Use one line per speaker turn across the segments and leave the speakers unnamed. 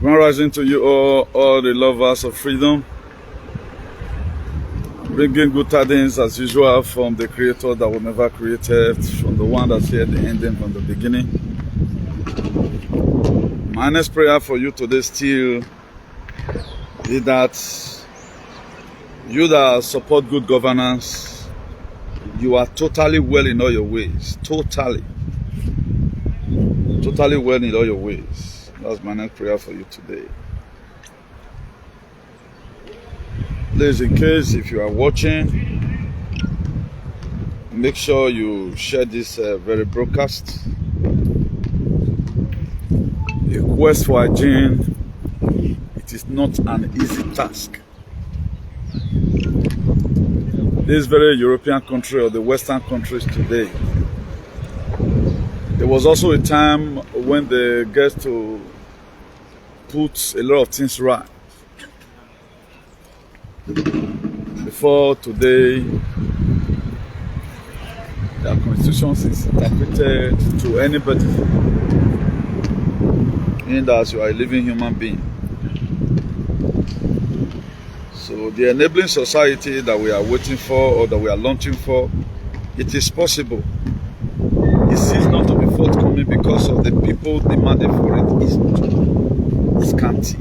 Grand rising to you all the lovers of freedom. Bringing good tidings as usual from the creator that was never created, from the one that's here, the ending from the beginning. My next prayer for you today still is that you that support good governance, you are totally well in all your ways. Totally well in all your ways. That's my next prayer for you today. Please, in case if you are watching, make sure you share this very broadcast. A quest for hygiene, it is not an easy task. This very European country or the Western countries today, there was also a time when they get to put a lot of things right. Before today, their constitutions is interpreted to anybody, in that you are a living human being. So the enabling society that we are waiting for or that we are launching for, it is possible. It seems not to be forthcoming because of the people demanding for it is scanty.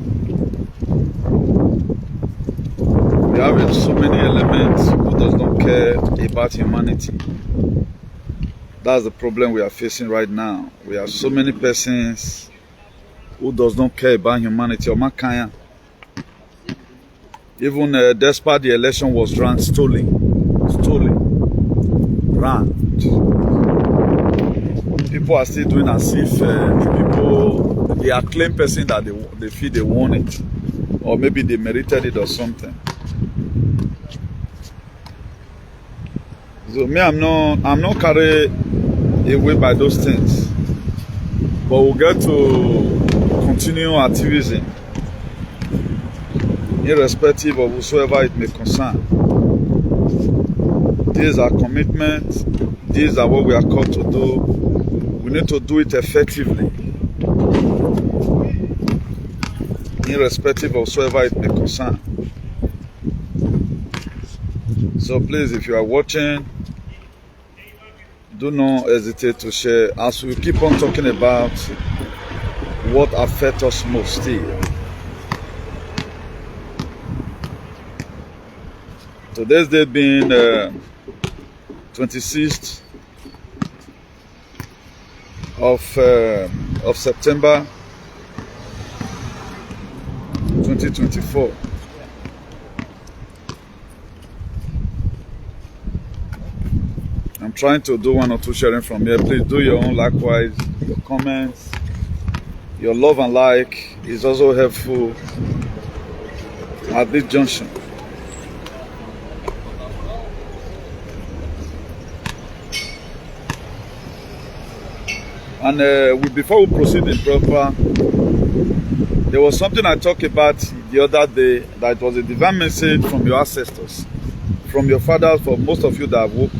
We have so many elements who does not care about humanity. That's the problem we are facing right now. We have so many persons who does not care about humanity or mankind. Even despite the election was run, stolen, ran. People are still doing as if the acclaimed person that they feel they won it, or maybe they merited it or something. So me, I'm not carried away by those things, but we'll get to continue activism, irrespective of whosoever it may concern. These are commitments. These are what we are called to do. We need to do it effectively, irrespective of whosoever it may concern. So please, if you are watching, do not hesitate to share as we keep on talking about what affects us most still. Today's date being 26th of September 2024. I'm trying to do one or two sharing from here. Please do your own likewise. Your comments, your love and like is also helpful at this junction. And before we proceed in proper, there was something I talked about the other day that was a divine message from your ancestors, from your fathers. For most of you that have woke,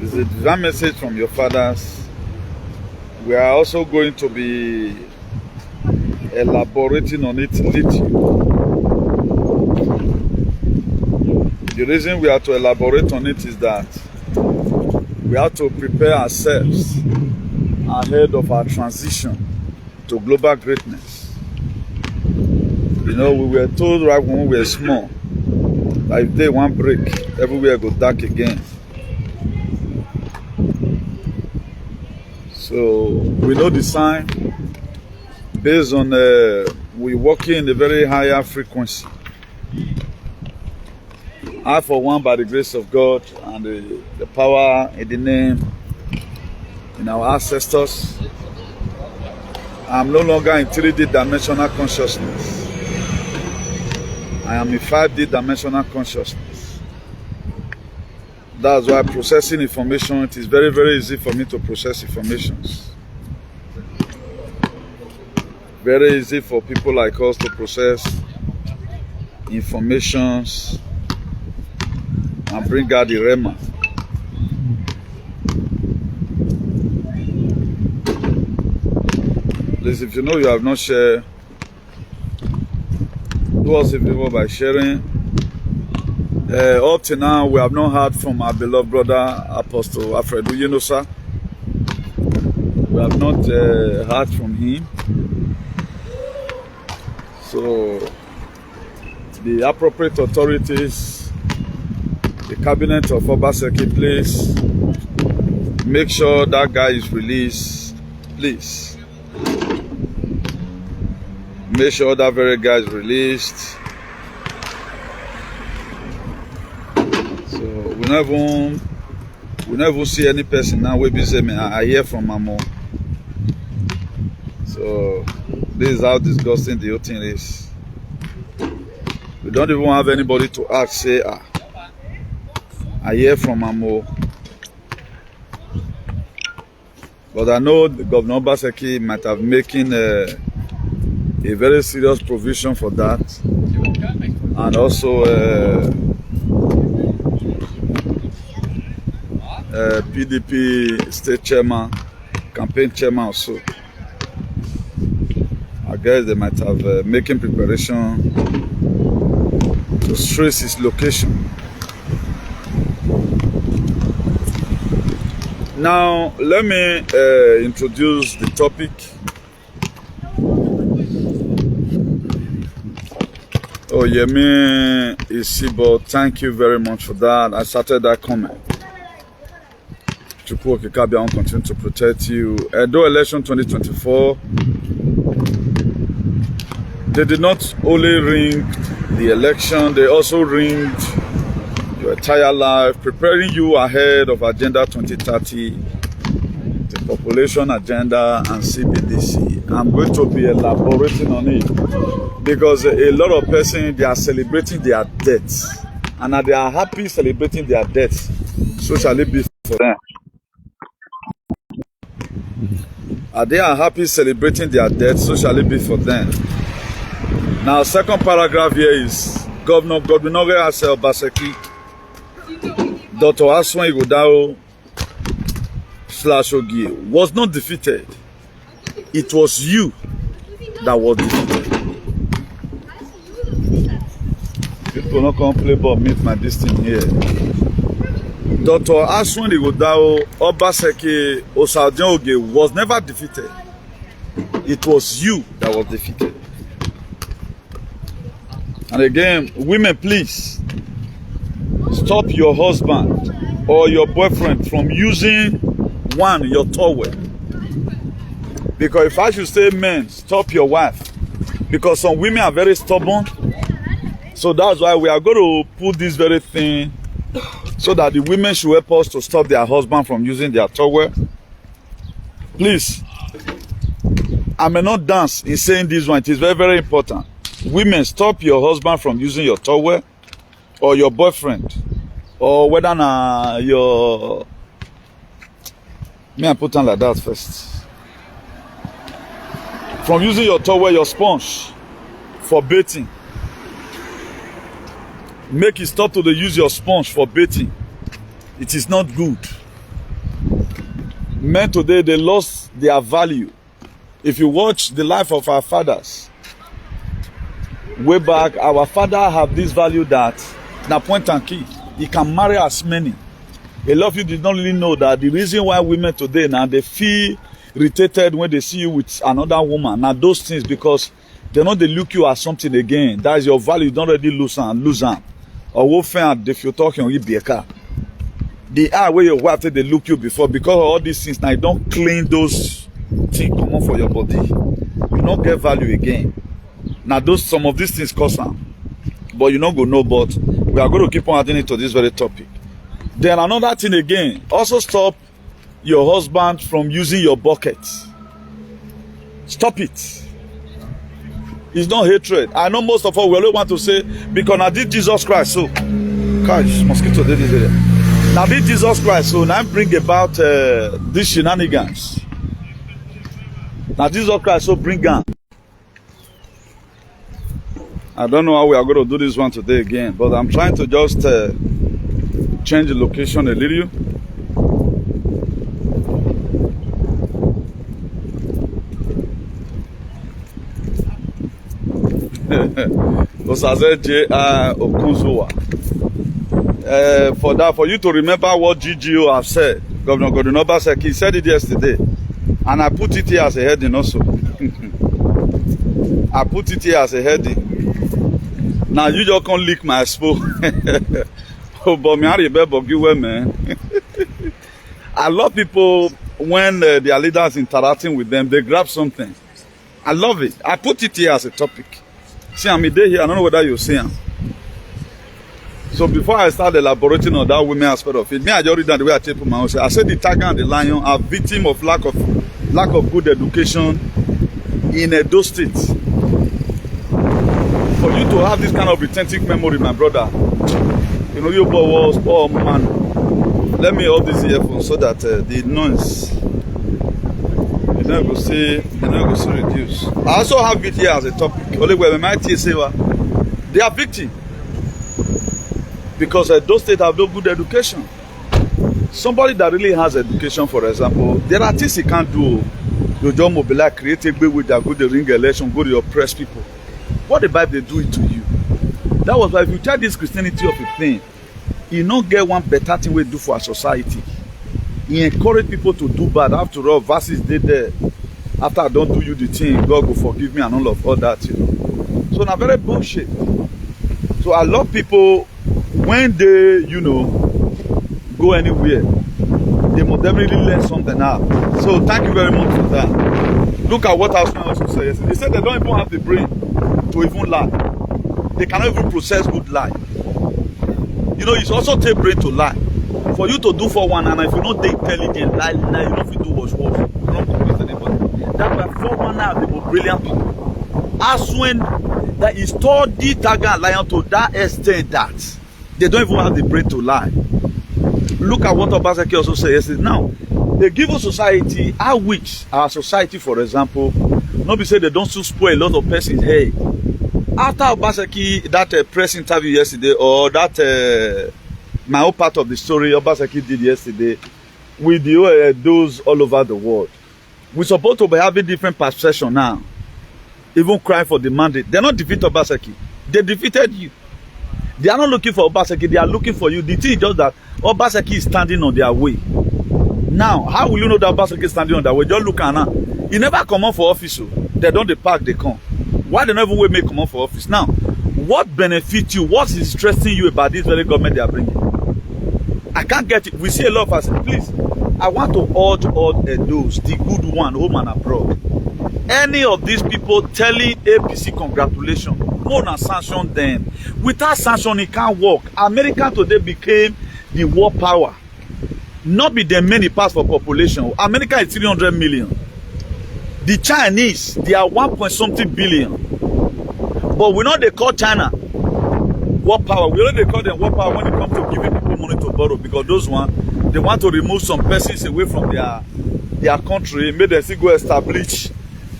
it's a divine message from your fathers. We are also going to be elaborating on it little. The reason we have to elaborate on it is that we have to prepare ourselves ahead of our transition to global greatness. You know, we were told right when we were small, that if day one break, everywhere go dark again. So we know the sign based on we working in a very higher frequency. I, for one, by the grace of God and the power in the name in our ancestors, I'm no longer in 3D dimensional consciousness. I am in 5D dimensional consciousness. That's why processing information, it is very, very easy for me to process informations. Very easy for people like us to process informations and bring out the Rema. Please, if you know you have not shared, do us a favor by sharing. Up to now, we have not heard from our beloved brother, Apostle Alfredo Yunusa. We have not heard from him. So, the appropriate authorities, the cabinet of Obaseki, please make sure that guy is released. Please. Make sure that very guy is released. So we never see any person now. We be say me, I hear from Mamo. So this is how disgusting the whole thing is. We don't even have anybody to ask. Say, I hear from Mamo. But I know the Governor Obaseki might have making a very serious provision for that, and also PDP state chairman, campaign chairman also. I guess they might have making preparation to trace his location. Now, let me introduce the topic. Oh, Yemi Isibo, thank you very much for that. I started that comment. Chukwu Okikabian continue to protect you. Edo election 2024, they did not only ring the election, they also ringed your entire life, preparing you ahead of Agenda 2030, the population agenda, and CBDC. I'm going to be elaborating on it because a lot of persons, they are celebrating their deaths, and they are happy celebrating their deaths. So shall it be for them. They are happy celebrating their deaths, so shall it be for them. Now, second paragraph here is Governor Godwin Obaseki, Dr. Asue Ighodaro / Ogie was not defeated. It was you that was defeated. People not come play ball, meet my destiny here. Dr. Asue Ighodaro Obaseki Ogie was never defeated. It was you that was defeated. And again, women, please stop your husband or your boyfriend from using your towel. Because if I should say men, stop your wife. Because some women are very stubborn. So that's why we are going to put this very thing so that the women should help us to stop their husband from using their towel. Please, I may not dance in saying this one. It is very, very important. Women, stop your husband from using your towel, or your boyfriend, or whether your... May I put on like that first? From using your towel, your sponge, for bathing. Make it stop to use your sponge for bathing. It is not good. Men today, they lost their value. If you watch the life of our fathers, way back, our father have this value that na point and key. He can marry as many. A lot of you did not really know that the reason why women today now they feel irritated when they see you with another woman. Now those things because they know they look you as something again. That is your value. You don't already lose them. Or what friend if you're talking on Ibieka. The eye where your wife they look you before because of all these things now you don't clean those things come on for your body. You don't get value again. Now some of these things cost them. But you don't go know, but we are going to keep on adding it to this very topic. Then another thing again, also stop your husband from using your bucket. Stop it. It's not hatred. I know most of us we only want to say, because I did Jesus Christ, so gosh, mosquito did this area. Now did Jesus Christ, so now bring about these shenanigans. Now Jesus Christ, so bring down. I don't know how we are going to do this one today again, but I'm trying to just change the location a little. Osaze J.R. Okunzuwa. For you to remember what GGO have said, Governor Godwin Obaseki said it yesterday, and I put it here as a heading also. I put it here as a heading. Now you just can't leak my expo. But me, man. I love people when their leaders interacting with them, they grab something. I love it. I put it here as a topic. See, I'm here. I don't know whether you see him. So before I start elaborating on that women aspect of it, me I just read that the way I take my own. I said the tiger and the lion are victims of lack of good education in Edo State. For you to have this kind of authentic memory, my brother, you know your boy was, oh man. Let me hold this earphone so that the noise you're not going to see reduce. I also have it here as a topic. Only where my say they are victims. Because those states have no good education. Somebody that really has education, for example, there are things he can't do. You just mobilize, create a way with that go to ring election, go to oppress people. What the Bible they do it to you? That was why if you tell this Christianity of a thing, you don't get one better thing we do for our society. He encourage people to do bad. After all, verses they there. After I don't do you the thing, God will forgive me and all of all that, you know. So now very bullshit. So I love people when they, you know, go anywhere, they must definitely learn something out. So thank you very much for that. Look at what Asue also says. They said they don't even have the brain to even lie. They cannot even process good lie. You know, it's also take brain to lie. For you to do for one, and if you don't take intelligent lie, you don't fit do wash. You don't convince anybody. That's why for one now the most brilliant people. Asue that is study tiger and lion to that extent that they don't even have the brain to lie. Look at what Obaseki also says yesterday. Now, they give us society, our society, for example, nobody say they don't still spoil a lot of persons. Hey, after Obaseki, that press interview yesterday, or that my own part of the story Obaseki did yesterday with those all over the world, we're supposed to be having different perception now. Even crying for the mandate. They're not defeating Obaseki. They defeated you. They are not looking for Obaseki. They are looking for you. The thing is just that Obaseki is standing on their way. Now, how will you know that Obaseki is standing on their way? Just look at now. He never come on for office. So they don't park, they come. Why they never will make come on for office? Now, what benefits you? What is stressing you about this very government they are bringing? I can't get it. We see a lot of us. Please, I want to urge all those, the good one, home and abroad. Any of these people telling APC congratulations, go and sanction them. Without sanction, it can't work. America today became the world power. Not be the many pass for population. America is 300 million. The Chinese, they are 1.something billion. But we know they call China world power. We know they call them world power when it comes to giving people money to borrow, because those ones, they want to remove some persons away from their country, make them still go establish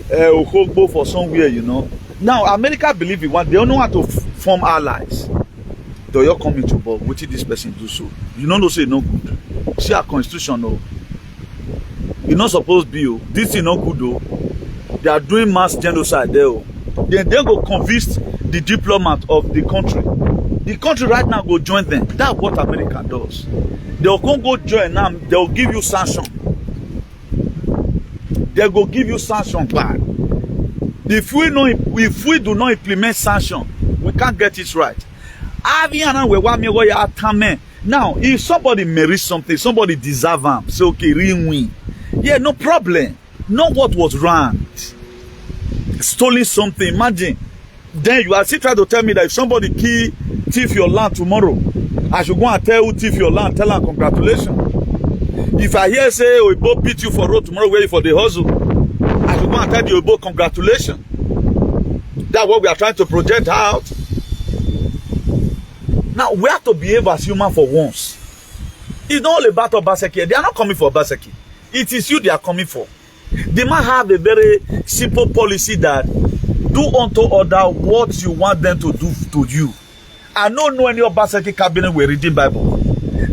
Okogbo for somewhere, you know. Now, America believe it. They don't know how to form allies. Do you come into board? What did this person do so? You don't know say no good. See our constitution, no. You're not supposed to be. Oh. This is not good, though. They are doing mass genocide there. Oh. Then they go convince the diplomat of the country. The country right now go join them. That's what America does. They'll go join them. They'll give you sanction. They go give you sanction back. If we do not implement sanction, we can't get it right. Now, if somebody merits something, somebody deserves them, say okay, win. Yeah, no problem. Know what was wrong. Stealing something, imagine. Then you are still trying to tell me that if somebody thief your land tomorrow, I should go and tell who thief your land, tell her congratulations. If I hear say Oibo beat you for road tomorrow, wait for the hustle, I should go and tell the Oibo congratulations. That's what we are trying to project out. Now we have to behave as human for once. It's not all about Obaseki. They are not coming for Obaseki. It is you they are coming for. They might have a very simple policy that do unto other what you want them to do to you. I don't know any Obaseki cabinet were reading Bible.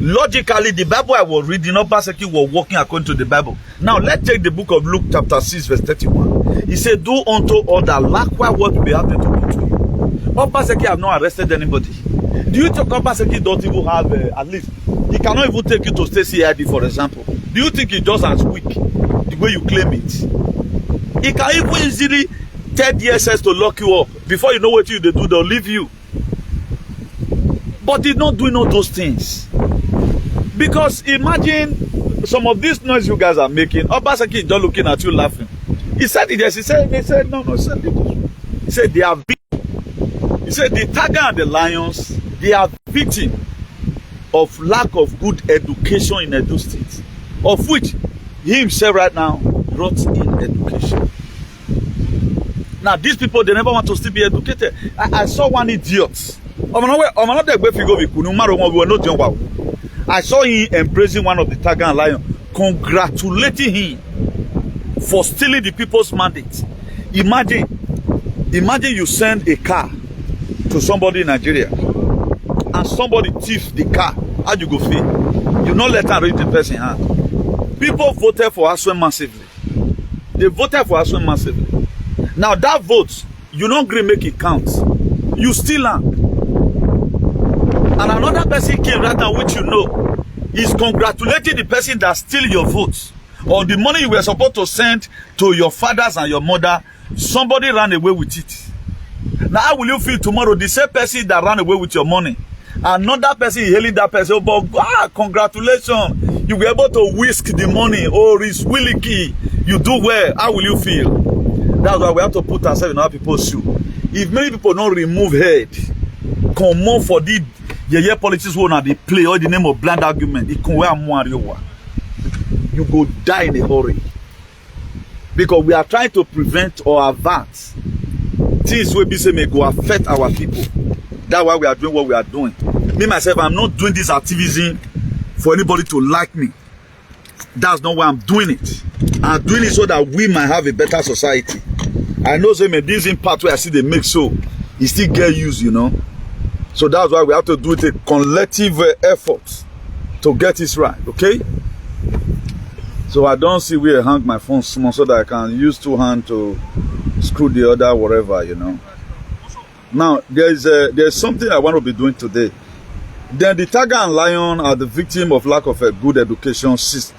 Logically, the Bible I was reading, Obaseki was walking according to the Bible. Now, let's take the book of Luke chapter 6 verse 31. He said, do unto other likewise what we have them to do to you. Obaseki have not arrested anybody. Do you think Obaseki don't even have, at least, he cannot even take you to state CID, for example? Do you think he just as weak, the way you claim it? He can even easily tell DSS to lock you up. Before you know what they do, they'll leave you. But he's not doing all those things. Because imagine some of this noise you guys are making, Obaseki is just looking at you laughing. He said it, yes, he said, no, he said it. He said they are victims. He said the tiger and the lions, they are victims of lack of good education in Edo State, of which he himself right now brought in education. Now these people, they never want to still be educated. I saw one idiot. I saw him embracing one of the tiger and lion, congratulating him for stealing the people's mandate. Imagine you send a car to somebody in Nigeria and somebody thieves the car. How you go feel? You not let her read the person's hand. People voted for Asue massively. They voted for Asue massively. Now that vote, you don't agree make it count. You still am. And another person came right now, which you know, is congratulating the person that steal your votes. Or the money you were supposed to send to your fathers and your mother, somebody ran away with it. Now how will you feel tomorrow? The same person that ran away with your money, another person hailing that person, but congratulations, you were able to whisk the money, or it's willy key, you do well. How will you feel? That's why we have to put ourselves in other people's shoes. If many people don't remove head, come more for the politics who now they play all the name of blind argument, it can wear more you go die in a hurry. Because we are trying to prevent or avert things we say may go affect our people. That's why we are doing what we are doing. Me myself, I'm not doing this activism for anybody to like me. That's not why I'm doing it. I'm doing it so that we might have a better society. I know this impact where I see they make so it still get used, you know. So that's why we have to do it a collective effort to get it right, okay? So I don't see where I hang my phone small so that I can use two hands to screw the other, whatever, you know. Now, there's something I want to be doing today. Then the tiger and lion are the victim of lack of a good education system.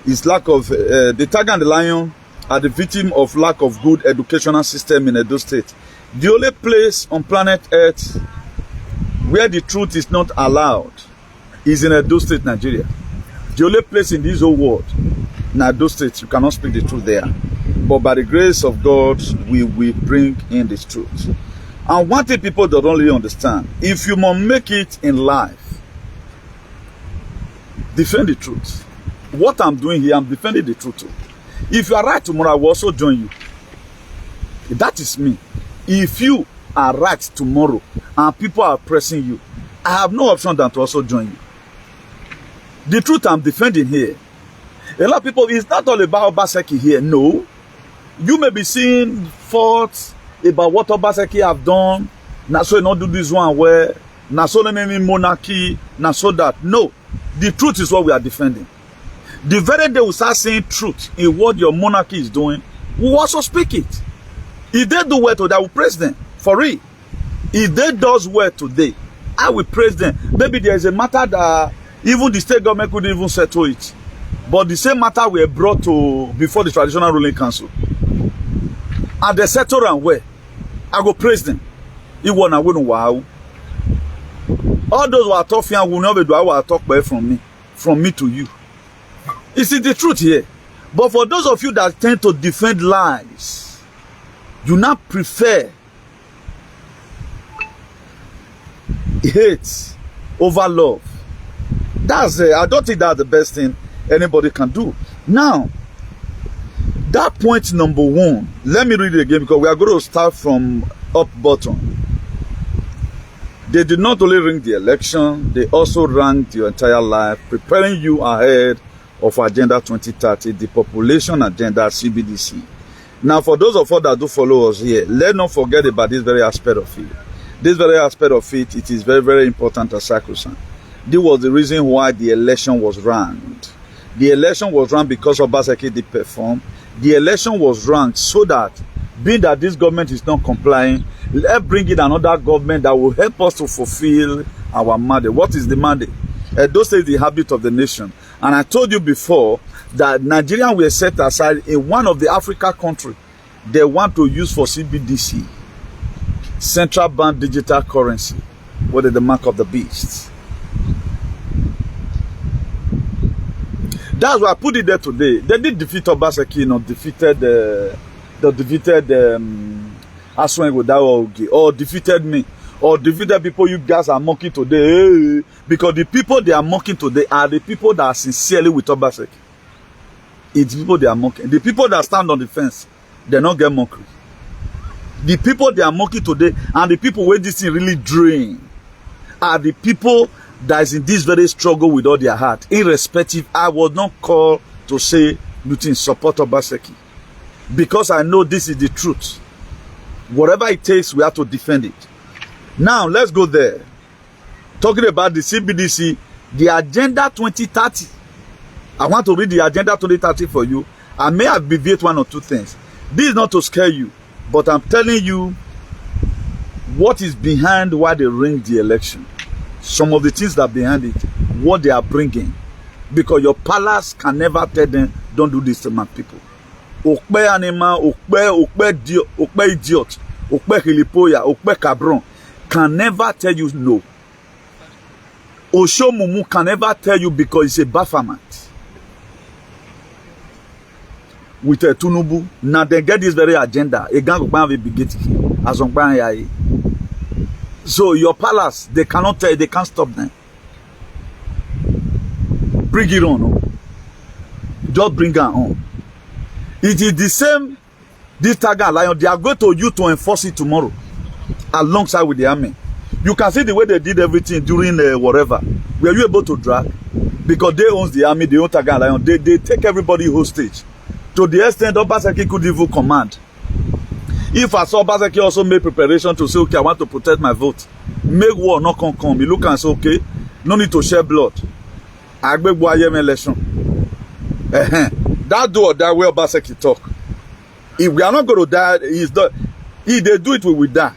It's lack of, the tiger and the lion are the victim of lack of good educational system in Edo State. The only place on planet Earth where the truth is not allowed is in Edo State, Nigeria. The only place in this whole world, in Edo State, you cannot speak the truth there. But by the grace of God, we will bring in this truth. And one thing people don't really understand, if you must make it in life, defend the truth. What I'm doing here, I'm defending the truth too. If you are right tomorrow, I will also join you. That is me. If you are right tomorrow and people are pressing you, I have no option than to also join you. The truth I'm defending here. A lot of people, it's not all about Obaseki here. No. You may be seeing faults about what Obaseki have done. Now so not do this one where, now so any monarchy, now so that. No. The truth is what we are defending. The very day we start saying truth in what your monarchy is doing, we will also speak it. If they do well today, I will praise them. For real. If they does well today, I will praise them. Maybe there is a matter that even the state government couldn't even settle it. But the same matter were brought to before the traditional ruling council. And they settle and where? I go praise them. It won and win wow. All those who are tough and will never do I will talk by from me to you. It's the truth here. But for those of you that tend to defend lies, you not prefer hate over love. That's I don't think that's the best thing anybody can do. Now, that point number one, let me read it again because we are going to start from up bottom. They did not only ring the election, they also ranked your entire life, preparing you ahead of Agenda 2030, the population agenda, CBDC. Now, for those of us that do follow us here, let's not forget about this very aspect of it. This very aspect of it, it is very, very important as sacrosanct. This was the reason why the election was ranked. The election was ranked because Obaseki did perform. The election was ranked so that being that this government is not complying, let's bring in another government that will help us to fulfill our mandate. What is the mandate? Those say the habit of the nation. And I told you before that Nigerians were set aside in one of the Africa countries they want to use for CBDC, central bank digital currency. What is the mark of the beast? That's why I put it there today. They did defeat Obaseki, defeated Asue Ighodaro, or defeated me, or defeated people you guys are mocking today. Because the people they are mocking today are the people that are sincerely with Obaseki. It's the people they are mocking. The people that stand on the fence, they don't get mockery. The people they are mocking today and the people where this thing really drain are the people that is in this very struggle with all their heart. Irrespective, I was not called to say nothing support Obaseki. Because I know this is the truth. Whatever it takes, we have to defend it. Now, let's go there. Talking about the CBDC, the Agenda 2030. I want to read the Agenda 2030 for you. I may abbreviate one or two things. This is not to scare you, but I'm telling you what is behind why they ring the election. Some of the things that are behind it, what they are bringing. Because your palace can never tell them, don't do this to my people. Okpe animal, okpe idiot, okpe hilipoya, okpe cabron can never tell you no. Osho Mumu can never tell you because it's a bafferment. With a Tunubu, now they get this very agenda. A gang of be begetting as on Banyai. So your palace, they cannot tell you, they can't stop them. Bring it on. No? Just bring it on. It is the same, this Tiger Lion, they are going to use to enforce it tomorrow, alongside with the army. You can see the way they did everything during whatever. Were you able to drag? Because they own the army, they own Tiger Lion, they take everybody hostage. To the extent Obaseki could even command. If I saw Obaseki also made preparation to say, okay, I want to protect my vote, make war not come. You look and say, okay, no need to share blood. I beg why election. That do or that way Obaseki talk. If we are not going to die, if they do it, we will die.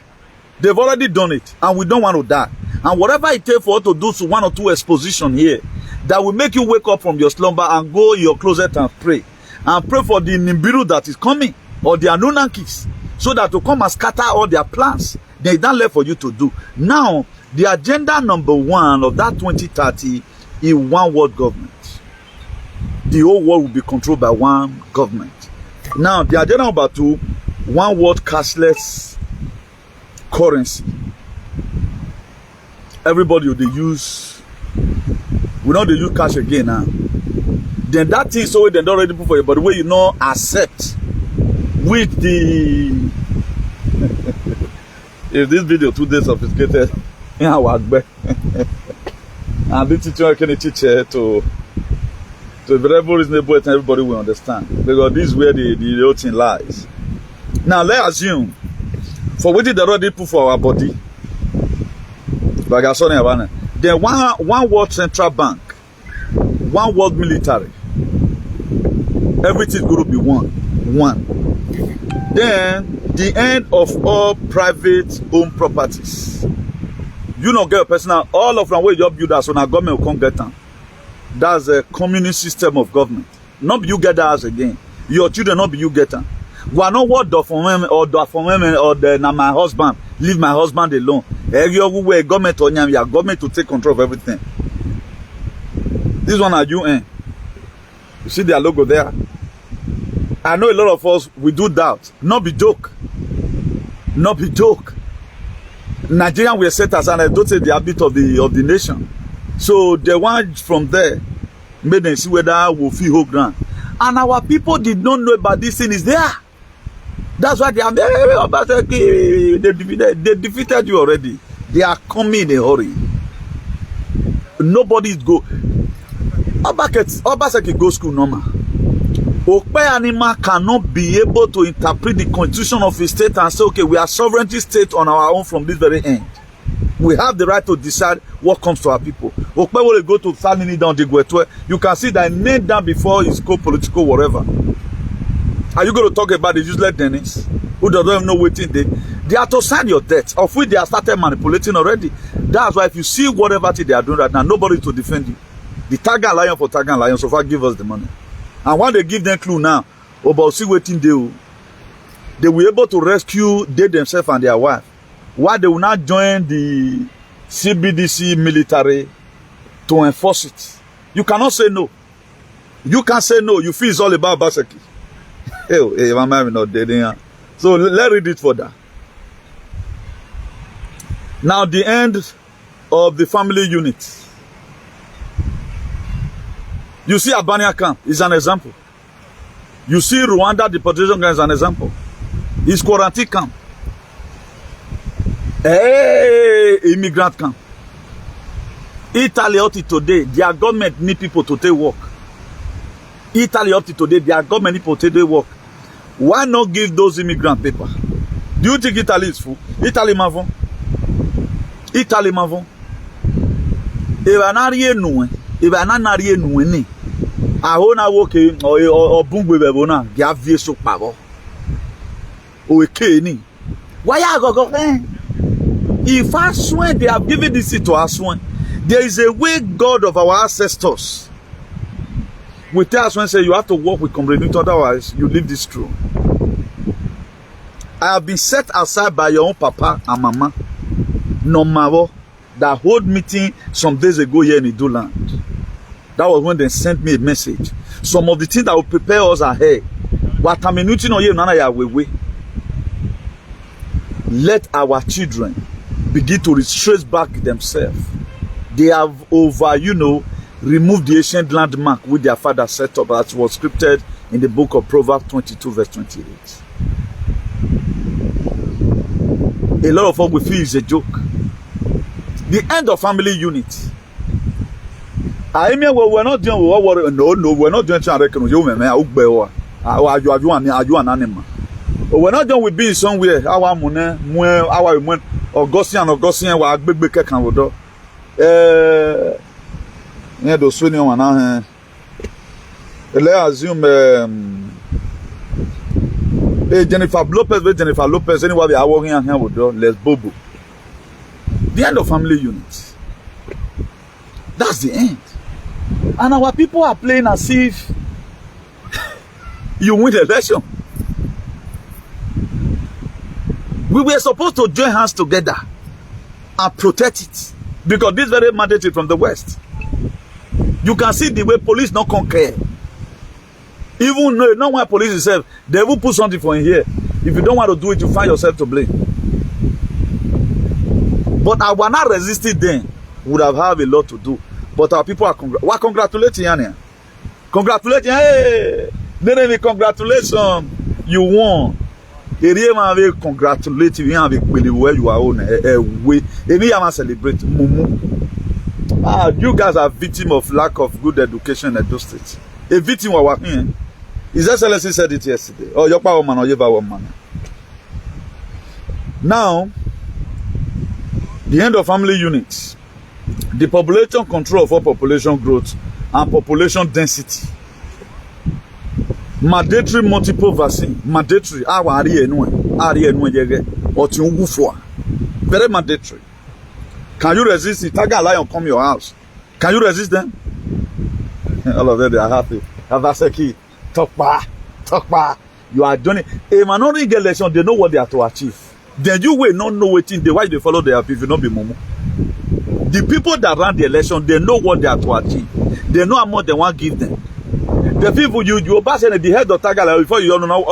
They've already done it, and we don't want to die. And whatever it takes for us to do one or two exposition here, that will make you wake up from your slumber and go in your closet and pray. And pray for the Nimbiru that is coming, or the Anunnakis, so that to come and scatter all their plans. They don't left for you to do. Now, the agenda number 1 of that 2030 is one world government. The whole world will be controlled by one government. Now, the agenda number 2, one world cashless currency. Everybody will use. We know they use cash again now. Then that thing so they don't already put for you, but the way you know accept with the if this video 2 days sophisticated, yeah, work back. And this teacher can teach to a very reasonable and everybody will understand. Because this is where the whole thing lies. Now let's assume for what did they already put for our body. Like I saw in then one world central bank, one world military. Everything is going to be one. Then the end of all private owned properties. You don't get a personal, all of them where you build as on a government will come get them. That's a communist system of government. Not be you get that as again. Your children not be you get them. We are not what do for women or my husband. Leave my husband alone. Every government on your government to take control of everything. This one are UN. You see their logo there. I know a lot of us we do that. Not be joke. Not be joke. Nigerian will set aside and don't say the habit of the nation. So the one from there made them see whether we'll feel whole ground. And our people did not know about this thing is there. That's why they are they defeated you already. They are coming in a hurry. Nobody go. Obaseki go school normal. Okpe animal cannot be able to interpret the constitution of a state and say, okay, we are sovereignty state on our own from this very end. We have the right to decide what comes to our people. Okpe will go to Salini down the Gwetwe. You can see that name down before his political whatever. Are you going to talk about the useless Dennis who don't even know what they are to sign your debt, of which they have started manipulating already? That's why if you see whatever they are doing right now, nobody to defend you. The Tiger and Lion for Tiger and Lion so far give us the money. And when they give them clue now about see what they will be able to rescue they themselves and their wife. Why they will not join the CBDC military to enforce it? You cannot say no. You can't say no. You feel it's all about Obaseki. Hey, my man not dead here. So let's read it further. Now the end of the family unit. You see Albania camp is an example. You see Rwanda deportation camp is an example. It's quarantine camp. Hey, immigrant camp. Italy up to today, their government need people to take work. Italy up to today, their government need people to take work. Why not give those immigrant paper? Do you think Italy is full? Italy mavon. Italy mavon. If not here no, if not here no ni. Ahona woke or bungwe bebona, give so power. Okay, why I go? If Asue, they have given this to Asue, there is a way God of our ancestors will tell Asue, say you have to work with community, otherwise you leave this throne. I have been set aside by your own papa and mama, Nomavo, that hold meeting some days ago here in Idu land. That was when they sent me a message. Some of the things that will prepare us ahead. What I'm in let our children begin to retrace back themselves. They have removed the ancient landmark which their father set up, as was scripted in the book of Proverbs 22 verse 28. A lot of us will feel it's a joke. The end of family unit. I mean, we're not doing what no, we're not doing an animal. We're not done with being somewhere. Our money, Augustine, our big can would do. Yeah, those swinging one now. Let's assume Jennifer Lopez, anyway, they are working here with Les Bobo. The end of family units. That's the end. And our people are playing as if you win the election. We were supposed to join hands together and protect it, because this very mandate is from the West. You can see the way police not care. Even though no one police itself, they will put something for in here. If you don't want to do it, you find yourself to blame. But I will not resist it then. Would have had a lot to do. But our people are congratulating you. Congratulating, hey, then congratulations, you won. Congratulate you avec where you are on a way. And celebrate Mumu. You guys are victim of lack of good education in those states. A victim of what? His Excellency said it yesterday. Oh, your power man or your power man. Now, the end of family units, the population control for population growth and population density. Mandatory multiple vaccine. Mandatory. Very mandatory. Can you resist it? Tiger lion come your house. Can you resist them? All of them, they are happy. Obaseki, talk. You are doing it. A minority election, they know what they are to achieve. Then you will not know what in the why they follow their people, if you not be Momo. The people that ran the election, they know what they are to achieve. They know how much they want to give them. The people you Obaseki the head of Tiger before you don't know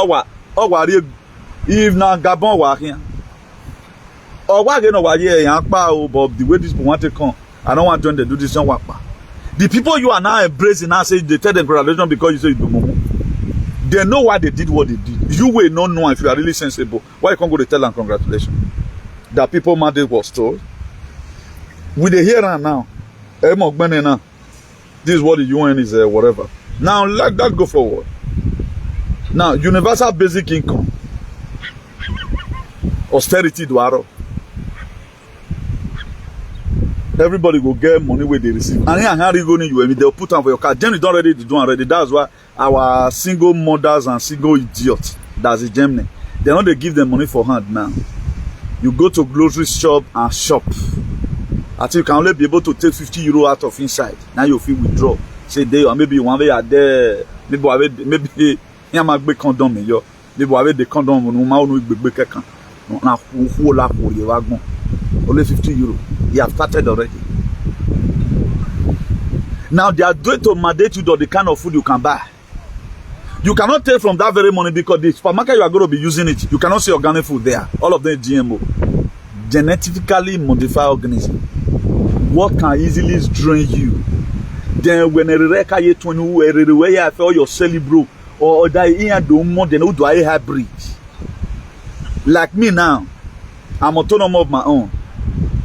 if now Gabon were here. Or why you know why but the way these people want to come, I don't want to do this. The people you are now embracing now say they tell them congratulations because you say you do Momo. They know why they did what they did. You will not know if you are really sensible. Why you can't go to tell them congratulations? That people mandate was told. With the here and now, this is what the UN is whatever. Now let that go forward. Now universal basic income, austerity duaro. Everybody will get money where they receive. And here, they'll put on for your card. Then you don't ready to do already. That's why our single mothers and single idiots. That's the Germany. They know they give them money for hand now. You go to grocery shop and shop. I think you can only be able to take 50 euro out of inside. Now you feel withdraw. Say they or maybe one way are there. Maybe you might be condom me yo. Maybe I the condom no ma no gbegbe kekan. Na who la for you wagon. Only 50 euro. You have started already. Now they are going to mandate you the kind of food you can buy. You cannot take from that very money because the supermarket you are going to be using it. You cannot see organic food there. All of them GMO. Genetically modified organism. What can easily drain you? Then when a reka ye 20 where you feel your celly bro or that in do more than who do I hybrid. Like me now, I'm autonomous of my own.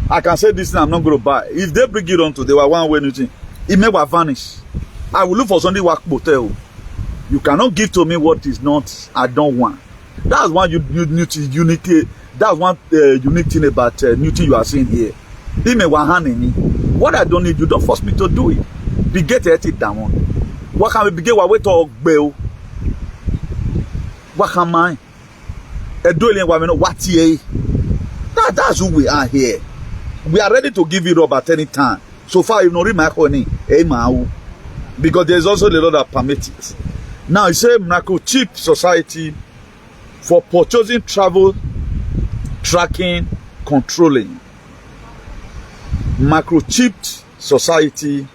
I can say this thing I'm not going to buy. If they bring it on to they were one way anything, it may vanish. I will look for something work hotel. You cannot give to me what is not I don't want. That's one unity. That's one unique thing about new thing you are seeing here. What I don't need, you don't force me to do it. Be get it down. What can we begin with talk bell? What can I? That's who we are here. We are ready to give it up at any time. So far, you know, because there's also the law that permits it. Now, it's a microchip society for purchasing, travel, tracking, controlling. Microchipped society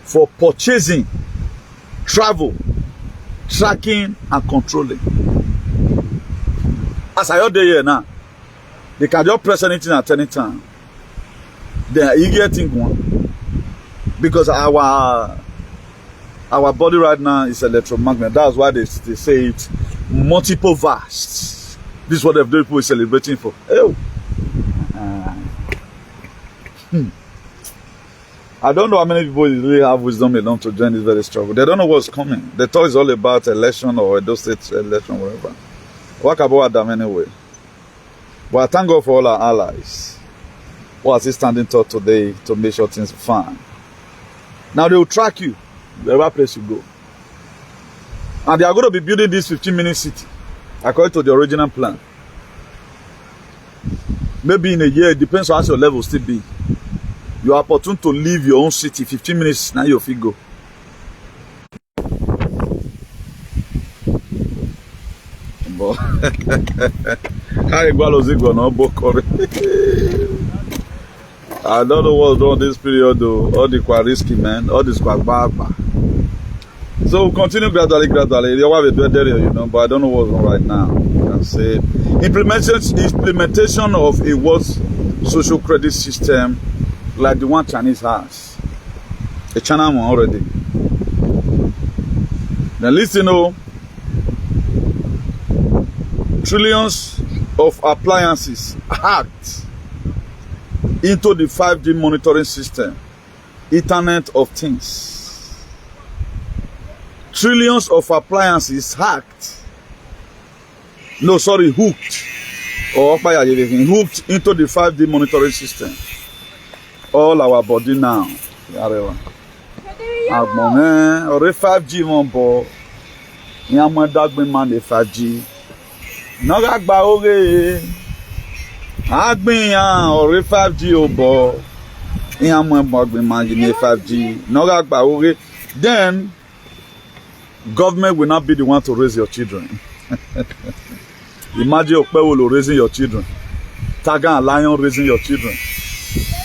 for purchasing, travel, tracking, and controlling. As I heard here now, they can just press anything at any time. They are getting one because our body right now is electromagnet. That's why they say it multiple vast. This is what the people are celebrating for. Oh. I don't know how many people really have wisdom enough to join this very struggle. They don't know what's coming. They thought it's all about election or Edo State election, whatever. What about them anyway? But I thank God for all our allies who are still standing tall today to make sure things are fine. Now they will track you wherever place you go. And they are going to be building this 15-minute city according to the original plan. Maybe in a year, it depends on how your level still be. You are opportune to leave your own city 15 minutes now your feet go. I don't know what's wrong this period though. All the quite risky man, all this quite bad. So we'll continue gradually. You know, but I don't know what's wrong right now. You can say implementation of a worse social credit system like the one Chinese has. A China one already. Then listen, trillions of appliances hacked into the 5G monitoring system, Internet of Things. Trillions of appliances hacked. No, sorry, hooked. Or hooked into the 5G monitoring system. All our body now. Or 5G one ball. Yaman dagbe man the 5G. Noga gba oge. Agbin yan or 5G obo. Yaman dagbe man the 5G. Noga gba oge. Then government will not be the one to raise your children. Imagine Okpewolo raising your children. Taga and Lion raising your children.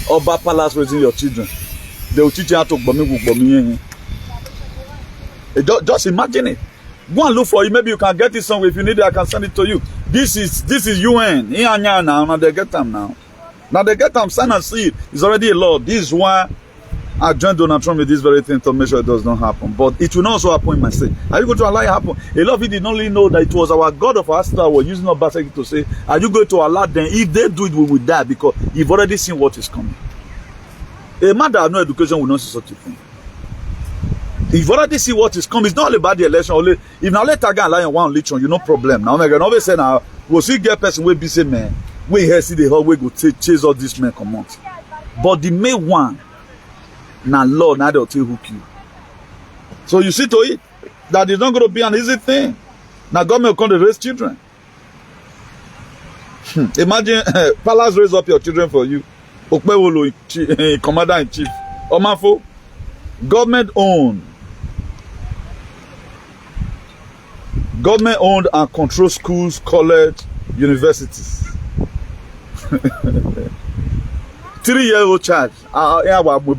Oba Palace raising your children. They will teach you how to bomb. Just imagine it. Go and look for it. Maybe you can get it somewhere. If you need it, I can send it to you. This is UN. Now they get them now. Now they get them. Sign and see it. It's already a law. This is why I joined Donald Trump with this very thing to make sure it does not happen. But it will not also happen in my state. Are you going to allow it happen? A lot of you did not really know that it was our God of our state that was using Obaseki to say, are you going to allow them? If they do it, we will die because you've already seen what is coming. A man that has no education will not see such a thing. If you already see what is coming, it's not only about the election. Only if now let Taga and Lion one election, you no problem. Now I can always say now we'll see get person will be say man, we here see the whole way go chase all these men come out. But the main one, now law now they'll tell hook you. So you see to it, That is not going to be an easy thing. Now government will come to raise children. Imagine Palace raise up your children for you. Okpewolo, commander-in-chief. Omafo, government owned. Government owned and controlled schools, college, universities. 3-year-old child.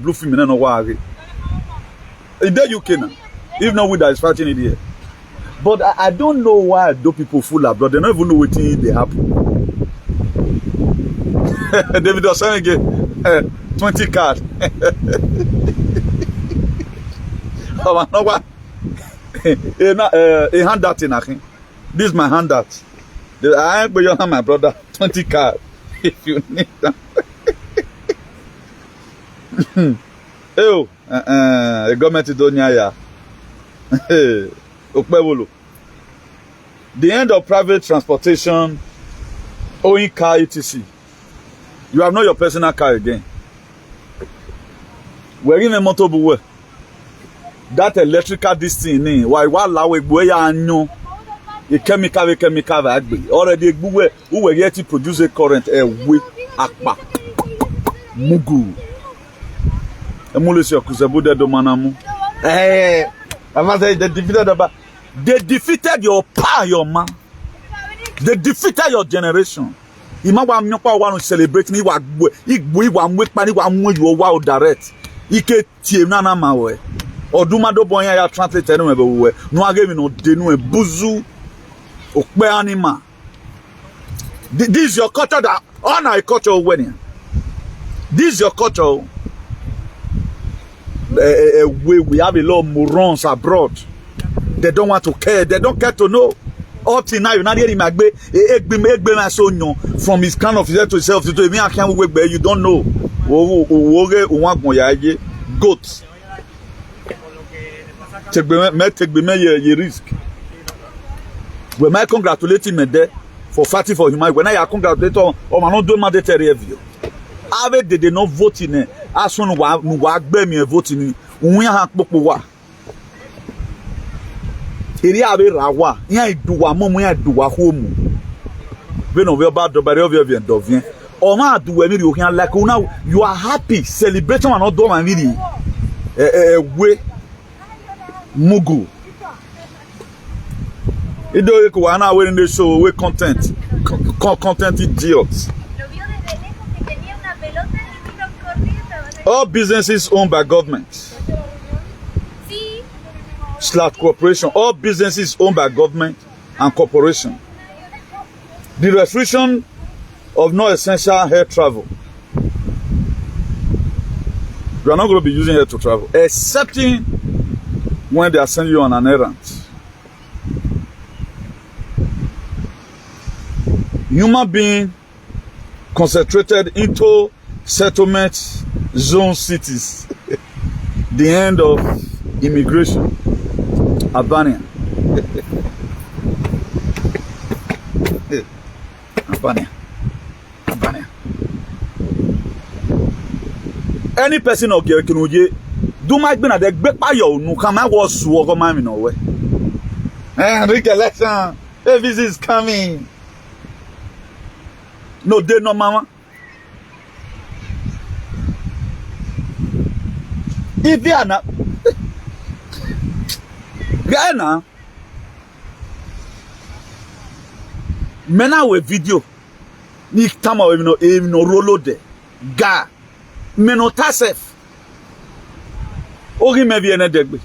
Blue film in the UK now. If not, we that is fighting it here. But I don't know why those people full abroad. They don't even know what they happen. David was saying again, 20 cards. Oh, no, what? A handout in Akin. This is my handout. I ain't beyond my brother. 20 cards. If you need them. Oh, the government is doing here. The end of private transportation, owing car etc. You have not your personal car again. We're in a motorboy. That electrical this thing, why allow a boy and a chemical already who were yet to produce a current a way akpa mugu. Emulation kuzabude do manamu. They defeated your power, your man. They defeated your generation. Imagine mnyokwa want to celebrate ni wa igbo wa mwekpani wa mwe you wa direct. Ike tie na na mawe. Oduma do bonya ya translate no ebe we. No age mi no de no buzu okpe anima. This is your culture that honor a culture when. This is your culture. We have a lot of morons abroad. They don't want to care. They don't care to know. Up till now, you're not hearing Magbe. From his kind of to himself to me, I can't wait, but you don't know. Goats. Take me risk. When I congratulate him there for fighting for humanity, when I congratulate him, I'm not doing my review. Avec they not vote in as soon as me vote in we have popowa eri abe rawa yan iduwa momu yan duwa home we no we ba do bare of you do vien o ma duwa mi ri o kan like now you are happy celebrating and not do man really we mugu ido ko wana we in the show we content idiots. All businesses owned by government / corporation. All businesses owned by government and corporation. The restriction of non-essential air travel. You are not going to be using air to travel, excepting when they are sending you on an errand. Human being concentrated into settlement zone cities. The end of immigration. Albania. Albania. Any person of Gekinuje do my been at the Bepayo no come I was walk my no way. RIGG election. If this is coming. No day no mama. If you are not, Guyana, mena we video, ni tama we no rolo de, ga, meno tasef, ori me viene degbe,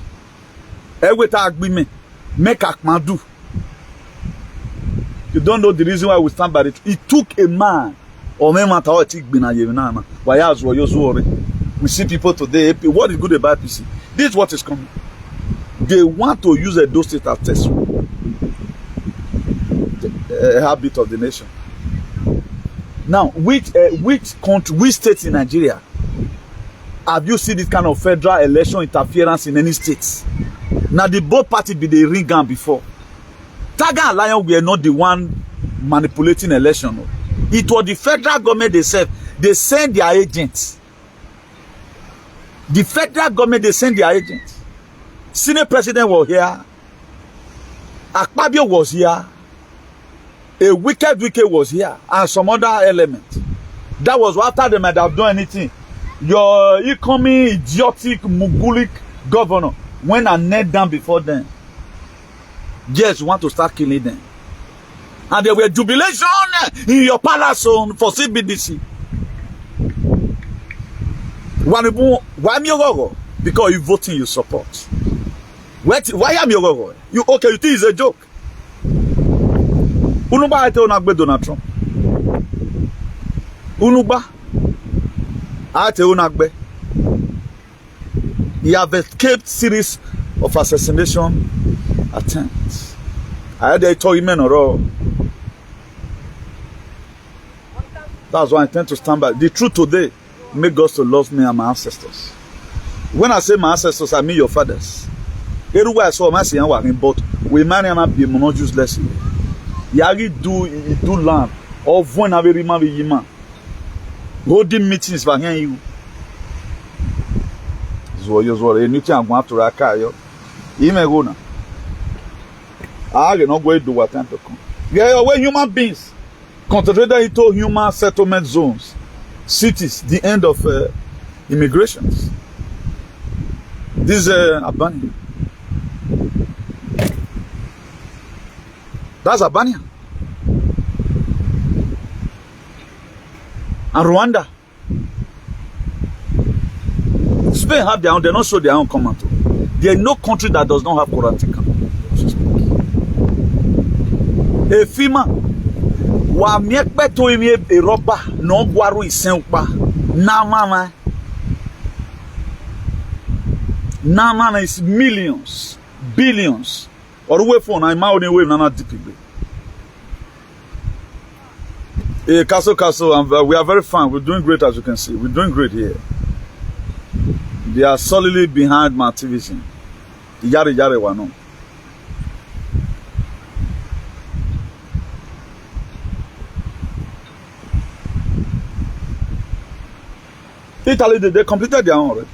ewe ta agbi me kakmadu. You don't know the reason why we stand by it. It took a man, or me mata o tik bina yevina, why as wo yozuore. We see people today. What is good about PC? This is what is coming. They want to use a those state as test. The habit of the nation. Now, which country, which states in Nigeria have you seen this kind of federal election interference in any states? Now, the both parties be the ring gun before. Taga and Lion were not the one manipulating election. It was the federal government themselves. They send their agents. The federal government, they send their agents. Senate president was here. Akpabio was here. A wicked was here. And some other element. That was after they might have done anything. Your incoming idiotic, mugulic governor went and knelt down before them. Yes, you want to start killing them. And there were jubilation in your palace for CBDC. Why me go? Because you voting you support. Why am you go? You okay? You think it's a joke? Unuba ate onagbe Donald Trump. Unuba ate onagbe. He have escaped series of assassination attempts. I had a toy man or all. That's why I intend to stand by. The truth today make us to love me and my ancestors. When I say my ancestors, I mean your fathers. Everywhere I saw my son working, but we man and be not useless. Yagi do land or when I very man with man. Holding meetings for you. So you so a new thing I'm going to Rakayo. You may go now. I cannot go do what time to come. We are human beings. Concentrated into human settlement zones, cities, the end of immigrations. This is Albania. That's Albania. And Rwanda. Spain have their own, they don't show their own command. There is no country that does not have Qurantica. A FEMA. Wa miekpe to imi Europa no gwaru isenpa na mama is millions, billions. Or way for na ma only way na DPB. Castle, and we are very fine. We're doing great, as you can see. We're doing great here. They are solidly behind my activism. Yare wano. Italy, they completed their own already.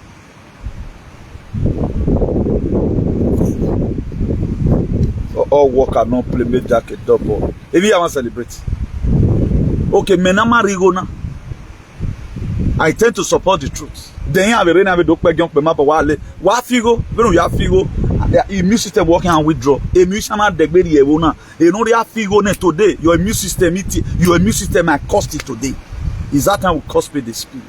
So all work and not play make jacket double. If you want to celebrate. Okay, menama rigona. I tend to support the truth. Then you have a rena with Dr. Young Pemapa Wale. What figo? When you have figo, immune system working and withdraw. Immune system degbedi evona. You know they have figo today. Your immune system might cost it today. Is that time will cost me the spirit?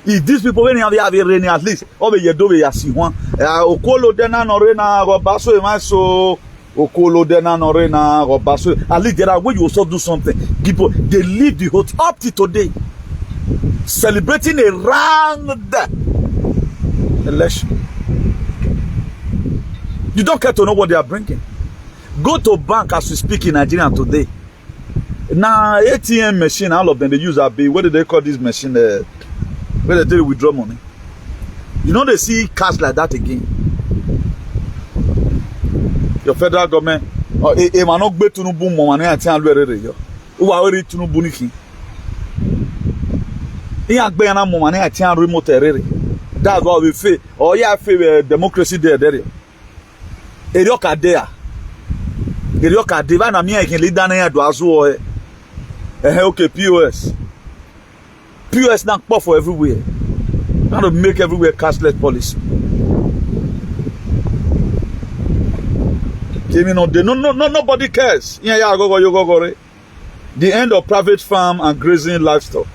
If these people when they have a rainy at least, over your do we see one. Okolo dena norena robaso emaso. Okolo dena norena robaso. At least there are ways you also do something. People they leave the hotel up to today, celebrating a round election. You don't care to know what they are bringing. Go to bank as we speak in Nigeria today. Now ATM machine, all of them they use AB. What do they call this machine? Where they withdraw money. You know they see cash like that again. Your federal government, manok be Tinubu money ati alwere yo. Uwa weri Tinubu niki. Iya gbe na money ati an remote erere. That's what we feel. Oh yeah, feel democracy there. Erioka there. Erioka deva na mi ekin leader na ya do azu o okay, POS. POS now pop for everywhere. Trying to make everywhere cashless policy. Nobody cares. The end of private farm and grazing livestock.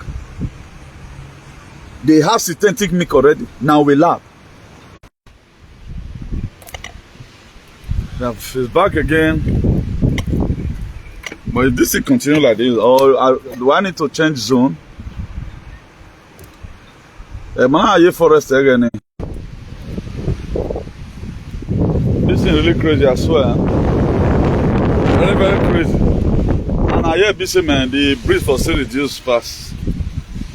They have synthetic milk already. Now we lab. She's back again. But if this will continue like this, or do I need to change zone? Forest again. This is really crazy, I swear. Very, very crazy. And I hear busy man, the breeze for still reduce fast.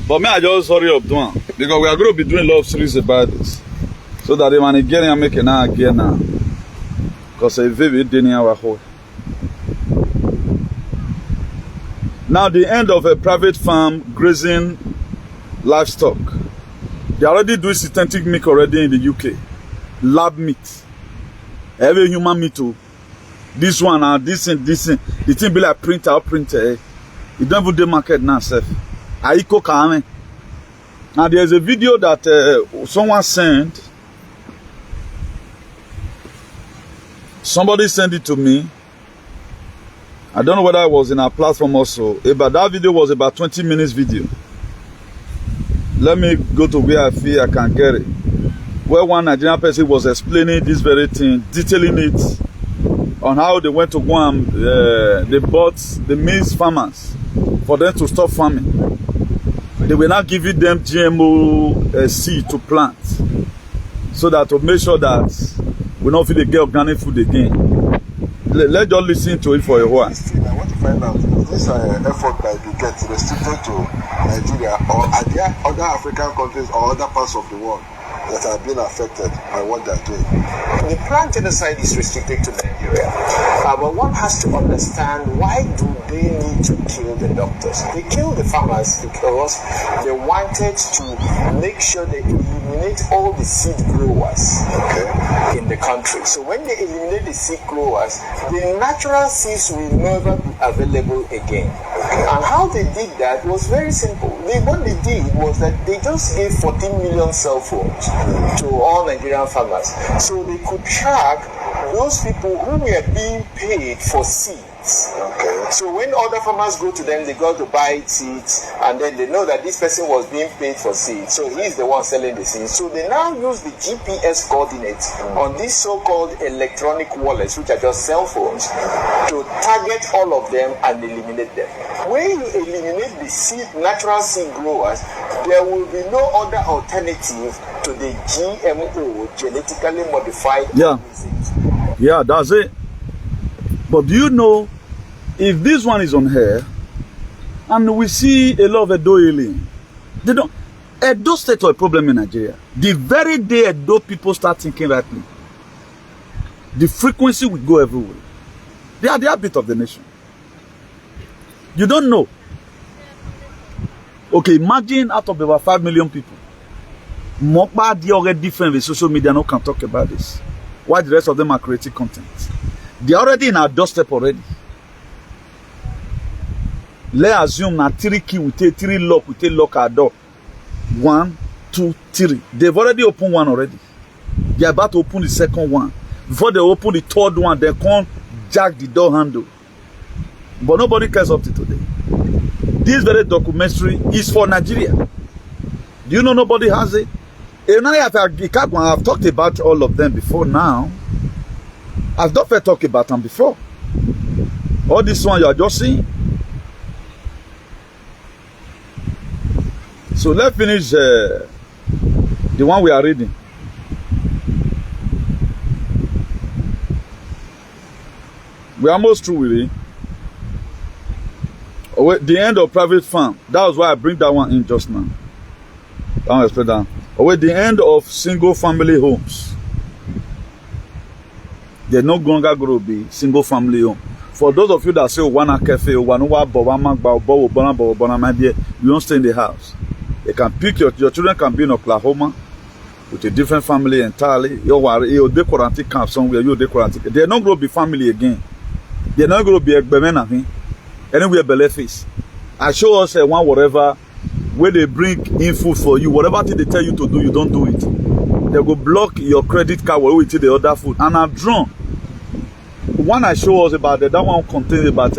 But me, I just hurry up doing because we are going to be doing a lot of series about this. So that the man again and make it now again now. Because I very didn't our whole. Now the end of a private farm grazing livestock. They already do synthetic milk already in the UK. Lab meat. Every human meat too. this one and this thing. The thing be like printer. You don't even do market now, sef. Aiko Kame. Now there's a video that someone sent. Somebody sent it to me. I don't know whether it was in our platform also, but that video was about 20 minutes video. Let me go to where I feel I can get it. Where one Nigerian person was explaining this very thing, detailing it on how they went to go and they bought the maize farmers for them to stop farming. They were not giving them GMO seed to plant, so that to make sure that we don't feel they get organic food again. Let's just listen to it for a while.
I want to find out, is this effort by the get restricted to Nigeria, or are there other African countries or other parts of the world that are being affected by what they're doing?
The plant genocide is restricted to Nigeria, but one has to understand, why do they need to kill the doctors? They kill the farmers because they wanted to make sure they eliminate all the seed growers in the country. So when they eliminate the seed growers, the natural seeds will never be available again. And how they did that was very simple. What they did was that they just gave 14 million cell phones to all Nigerian farmers, so they could track those people who were being paid for seeds. So when other farmers go to them, they go to buy seeds, and then they know that this person was being paid for seeds, so he's the one selling the seeds. So they now use the GPS coordinates on these so-called electronic wallets, which are just cell phones, to target all of them and eliminate them. When you eliminate the seed, natural seed growers, there will be no other alternative to the GMO, genetically modified organisms.
Yeah, that's it. But do you know, if this one is on here, and we see a lot of Edo alien, they don't. Edo state a problem in Nigeria. The very day Edo people start thinking rightly, the frequency will go everywhere. They are the heartbeat of the nation. You don't know. Okay, imagine out of about 5 million people, Mokba they already different with social media, no can talk about this. Why the rest of them are creating content? They are already in our doorstep already. Let's assume na 3 key we take 3 lock, we take lock our door. 1, 2, 3. They've already opened one already. They are about to open the second one. Before they open the third one, they can't jack the door handle. But nobody cares up to today. This very documentary is for Nigeria. Do you know nobody has it? I've talked about all of them before now. I've not talked about them before. All this one you are just seeing. So let's finish the one we are reading. We're almost through with it. The end of private farm. That was why I bring that one in just now. I'll explain that. The end of single family homes. They're no longer going to be single family home. For those of you that say, "Wana cafe, you don't stay in the house." They can pick your children can be in Oklahoma with a different family entirely. You're quarantine camp somewhere. You're quarantine. They're not going to be family again. They're not going to be a anywhere belly face. I show us one whatever where they bring in food for you. Whatever thing they tell you to do, you don't do it. They go block your credit card where we take the other food. And I've drawn. One I show us about that one contains about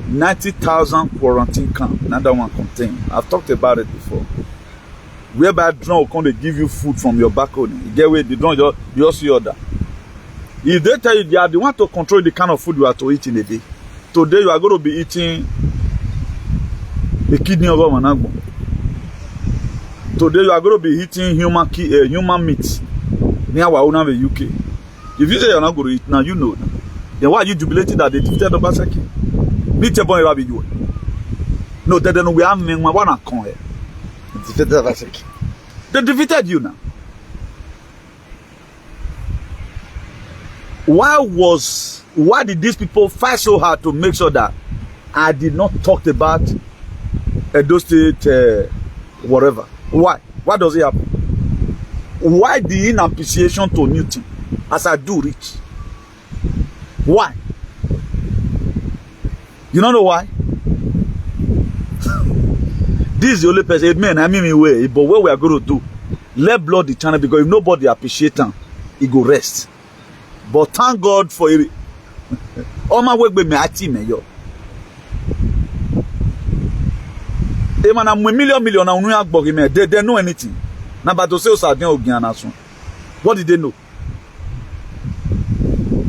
90,000 quarantine camp. Another one contains. I've talked about it before. Whereby drone will come to give you food from your balcony. You get where the drone you just order. If they tell you they are the one to control the kind of food you are to eat in a day. Today you are going to be eating a kidney of a managbo. Today you are going to be eating human meat near our own in the UK. If you say you're not going to eat now, you know. Then why are you jubilating that they defeated Obaseki? No, they don't. We have men one to come here. Defeated Obaseki. They defeated you now. Why did these people fight so hard to make sure that I did not talk about Edo State, whatever? Why? Why does it happen? Why the inappreciation to Newton as I do rich? Why? You don't know why? This is the only person, man, I mean me way, but what we are going to do, let blood the channel, because if nobody appreciate them, it go rest. But thank God for it. All my work with me, I team yo. They man, I'm million, they know anything. Now, but to say, Ogie, what did they know?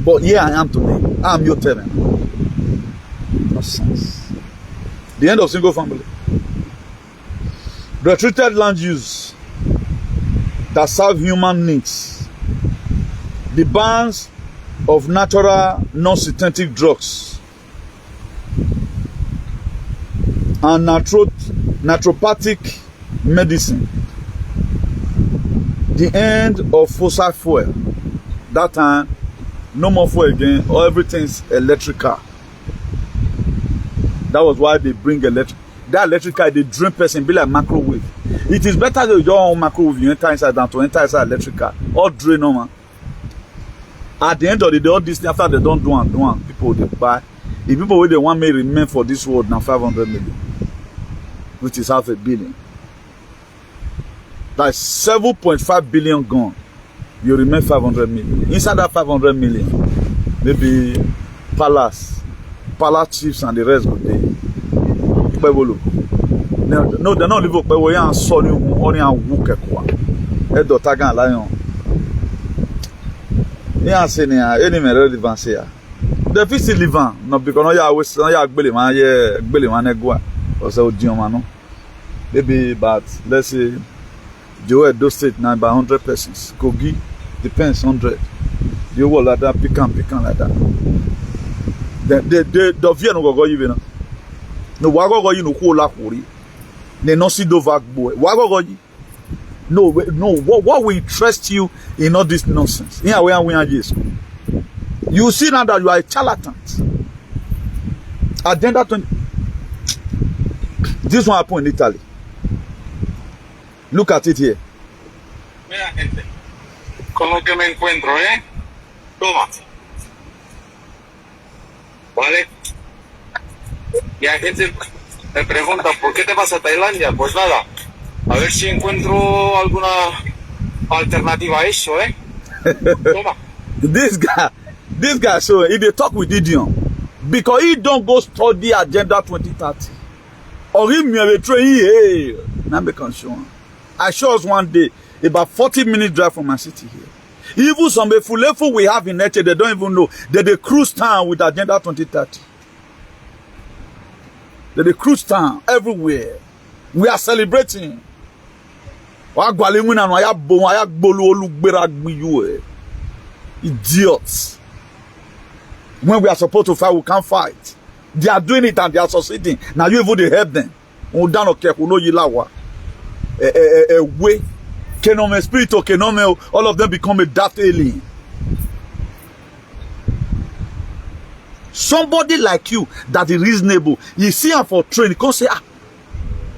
But here I am today. I am your tenant. Nonsense. The end of single family. Restricted land use that serve human needs. The bans of natural, non-synthetic drugs and naturopathic medicine. The end of fossil fuel. That time, no more fuel again, or everything's electrical. That was why they bring electric. That electric car, they drain person, be like microwave. It is better that you don't own microwave, you enter inside than to enter inside electric car. Or drain on, man. At the end of the day, all this thing, after they don't do one, people they buy. If people where they want me remain for this world now 500 million, which is $500 million. That's 7.5 billion gone. You remain 500 million. Inside that 500 million, maybe palace chiefs and the rest go there. No, they're not living but we are sorry only and work ekwa. Edo tagan lion. Yeah, say any relevance here. The fit living, not because no ya always no ya gbele man egwa or say odioma no. Maybe but let's say Joe Edo State now by 100 persons. Kogi depends 100. You will like that pican like that. The view no go you know. No wago you no ko la kori. Ne no see do vac boy. Wago you. No, what will interest you in all this nonsense? Here we are just. You see now that you are a charlatan. Agenda 20. This one happened in Italy. Look at it here.
Mira, gente, con lo que me encuentro, Toma. ¿Vale? Y hay gente me pregunta, ¿por qué te vas a Tailandia? Pues nada, a ver si encuentro alguna alternativa a eso, Toma.
This guy, so if they talk with Gideon, because he don't go study Agenda 2030, or he may betray, now become sure. I show us one day, about 40-minute drive from my city here. Even some fulefu we have in nature, they don't even know that they cruise town with Agenda 2030. They cruise town everywhere. We are celebrating. Idiots. When we are supposed to fight, we can't fight. They are doing it and they are succeeding. Now you even they help them. A way, Kenome spirit or Kenome, all of them become a daft alien. Somebody like you that is reasonable, you see her for training, you can't say,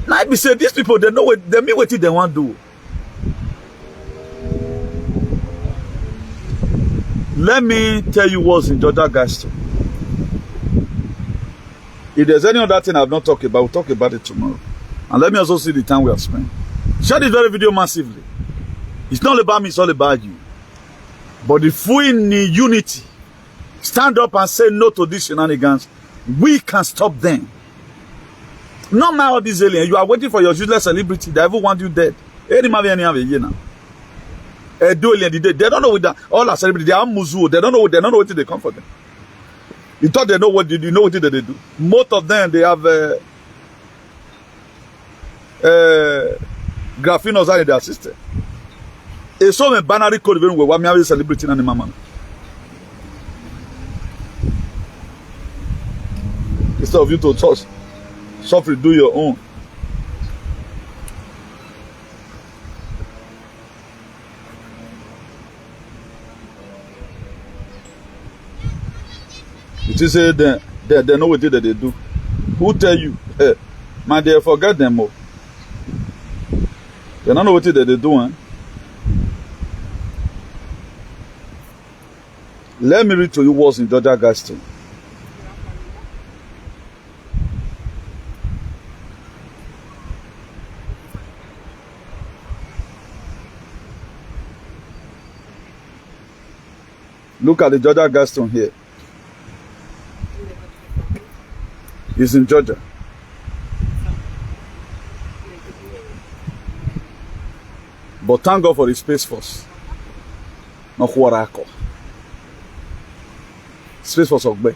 now I be say these people they know what they mean what they want to do. Let me tell you what's in Georgia Gaston. If there's any other thing I've not talked about, we'll talk about it tomorrow. And let me also see the time we have spent. Share this very video massively. It's not about me, it's all about you. But if we need unity, stand up and say no to these shenanigans, we can stop them. Not my all these aliens. You are waiting for your useless celebrity. They ever want you dead. They don't know what that. All our celebrities, they are muzu. They don't know what they come for them. You thought they know what did you know what did they do? Most of them they have graphinos in their system. It's so many binary code even where we have a celebrity and a mama. Instead of you to touch, suffer, do your own. It is say they know what they do. Who tell you? Man, they forget them all. They don't know what they do. Let me read to you what's in Georgia Gaston. Look at the Georgia Gaston here. He's in Georgia. But thank God for the Space Force. Not what I call. Space Force Ogbe.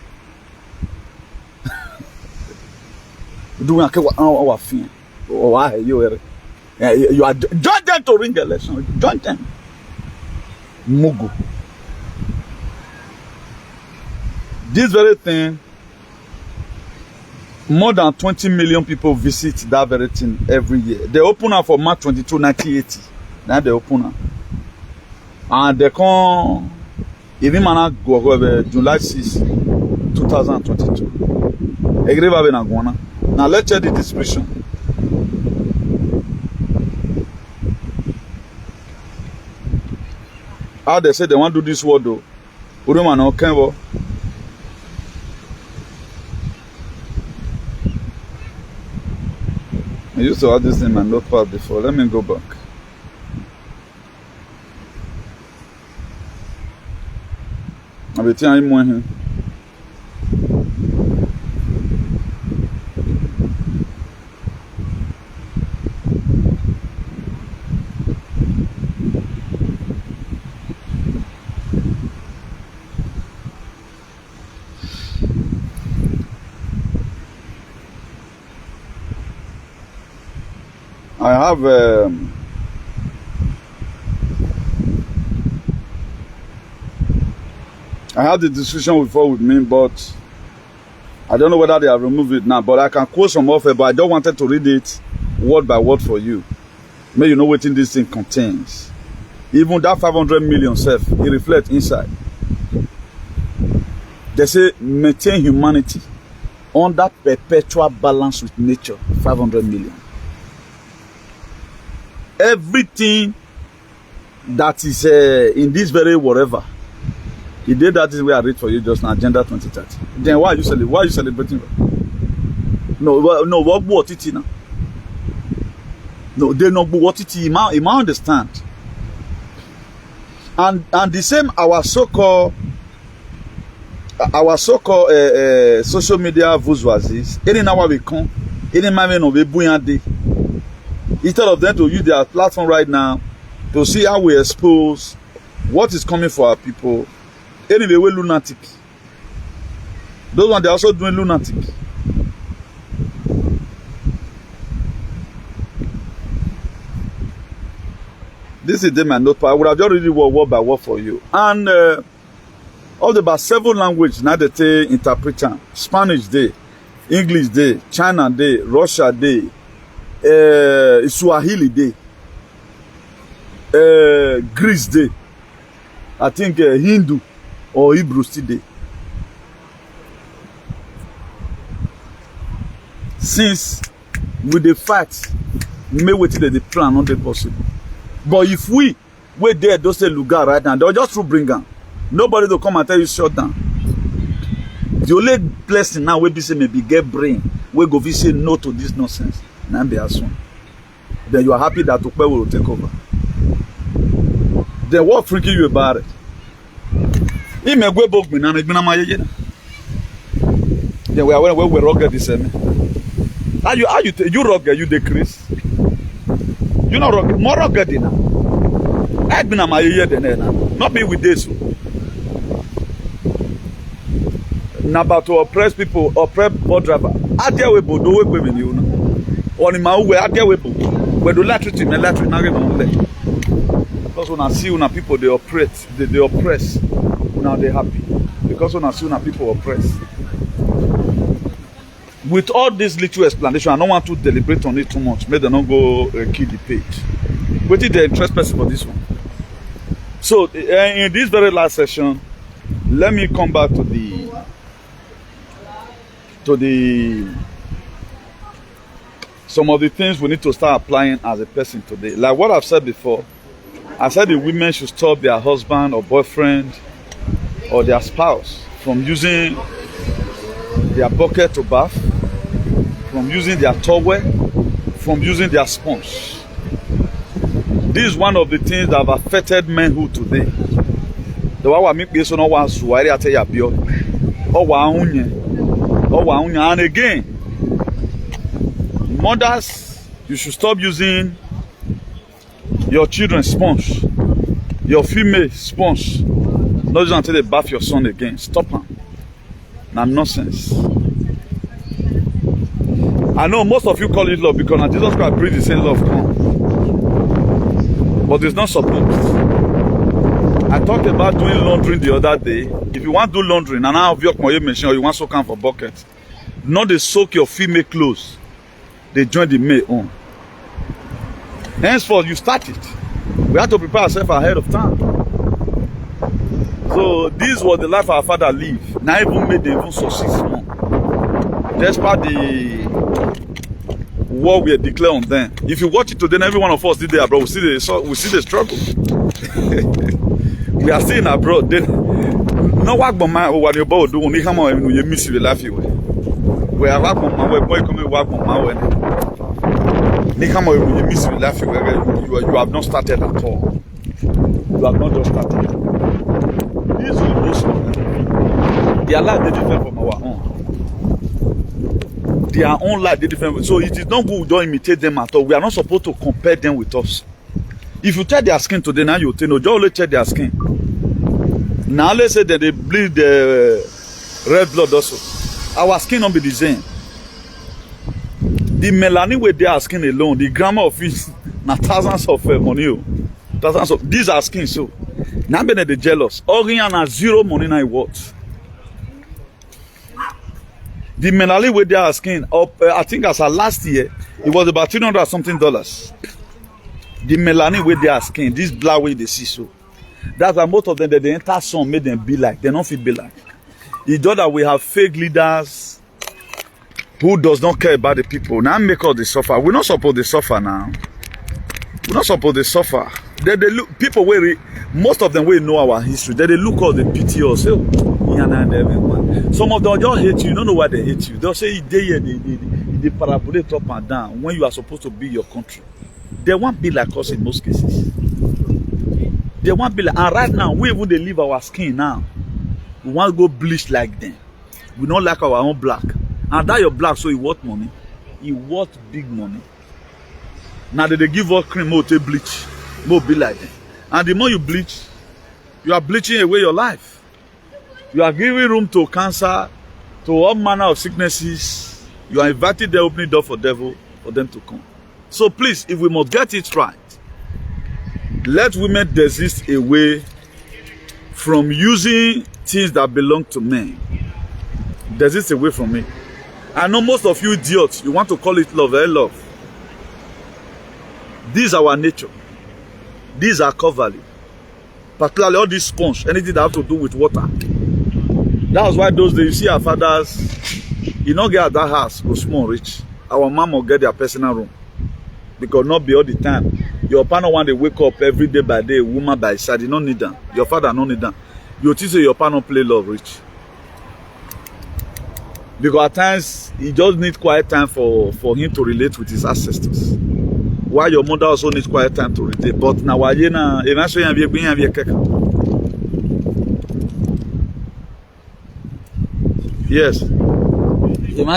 Doing our thing. Why you are join them to ring election. Join them. Mugu. This very thing, more than 20 million people visit that very thing every year. They open up for March 22, 1980. Now they open up. And they come, even go July 6, 2022. Now let's check the description. How they say they want to do this word though. I used to have this in my notepad before. Let me go back. I'll be telling you here. I have the decision before with me, but I don't know whether they have removed it now. But I can quote some of it, but I don't wanted to read it word by word for you. May you know what this thing contains. Even that 500 million self, it reflects inside. They say maintain humanity under perpetual balance with nature. 500 million. Everything that is in this very whatever, he did that is where I read for you just now, Agenda 2030. Then why are you celebrating? Why are you celebrating? No, what it now? No, they know what it is. You might understand. And the same our so-called social media bourgeoisies. Any now we come, any man no be buyande. Instead of them to use their platform right now to see how we expose what is coming for our people, anyway, we're lunatic. Those ones, they're also doing lunatic. This is my notepad. I would have just read it word by word for you. And all about 7 languages now that they interpret. Spanish day, English day, China day, Russia day, Swahili day, Greece day, I think Hindu or Hebrew day. Since with the fact, may wait till the plan not possible. But if we there, those say Lugar right now, they'll just bring them. Nobody will come and tell you shut down. The only blessing now we be say maybe get brain, we go say no to this nonsense. Now be as soon. Then you are happy that Okpe will take over. Then what freaking you about it? He may go book me now. Then we are when we rugged this same. Are you rugged? You decrease. You know rugged, more rugged now. I've been a my year than now. Not be with this. Now about to oppress people, oppress bus driver. Adia we do we women you know. On my way, adia we book. We do latrity, me latrity na get on there. Because when I see una people they oppress, they oppress. Now they happy. Because when I see una people oppress. With all this little explanation, I don't want to deliberate on it too much. May they not go kill the page. What is the interest person for this one? So in this very last session, let me come back to the some of the things we need to start applying as a person today. Like what I've said before, I said the women should stop their husband or boyfriend or their spouse from using their bucket to bath, from using their towel, from using their sponge. This is one of the things that have affected manhood today. The one make me so no one swear at ya bio. Oh one, and again, mothers, you should stop using your children's sponge, your female sponge. Not just until they bath your son again. Stop them. Now nonsense. I know most of you call it love because now Jesus Christ brings the same love come. But it's not supposed. I talked about doing laundry the other day. If you want to do laundry, and now have your machine or you want to soak for buckets, not they soak your female clothes. They join the male on. Henceforth, you start it. We have to prepare ourselves ahead of time. So this was the life our father lived. Now even made them even succeed more. Despite the war we declared on them. If you watch it today, every one of us did there, bro. We see the struggle. We are still abroad. Then no work but my what you about do only come on you miss the life you. We are work on my boy come work on my way. You miss the life you have not started at all. You have not just started. These are most of them. Their life is different from our own. Their own life is different. So it is not good we don't imitate them at all. We are not supposed to compare them with us. If you check their skin today, now you tell no, just only check their skin. Now let's say that they bleed the red blood also. Our skin don't be the same. The melanin with their skin alone, the grammar of it, now thousands of money. Thousands of these are skin so. Now be they jealous. Ogie and zero money now what? The melanin with their skin up, I think as last year, it was about $300 something. The melanin with their skin, this black way they see so. That's why most of them, they enter sun made them be like. They don't feel be like. It's just that we have fake leaders who does not care about the people. Now make all the suffer. We're not supposed to suffer now. We're not supposed to suffer. They look, people where most of them will know our history. They look all the pity us. Some of them just hate you. You don't know why they hate you. They'll say they parabolic up and down when you are supposed to be your country. They won't be like us in most cases. They won't be like, and right now, we even they leave our skin now. We want to go bleach like them. We don't like our own black. And that your black, so it worth money. It worth big money. Now that they give us cream, more to bleach. More be like them. And the more you bleach, you are bleaching away your life. You are giving room to cancer, to all manner of sicknesses. You are inviting the opening door for devil, for them to come. So please, if we must get it right, let women desist away from using things that belong to men. Desist away from it. I know most of you idiots, you want to call it love, love. This is our nature. These are coverly. Particularly all this sponge, anything that have to do with water. That was why those days you see our fathers, you don't get at that house, go small rich. Our mom will get their personal room. Because not be all the time. Your partner want to wake up every day by day, woman by side. You don't need that. Your father don't need that. You teach your partner play love rich. Because at times he just needs quiet time for him to relate with his ancestors. While your mother also needs quiet time to relate. But now yes.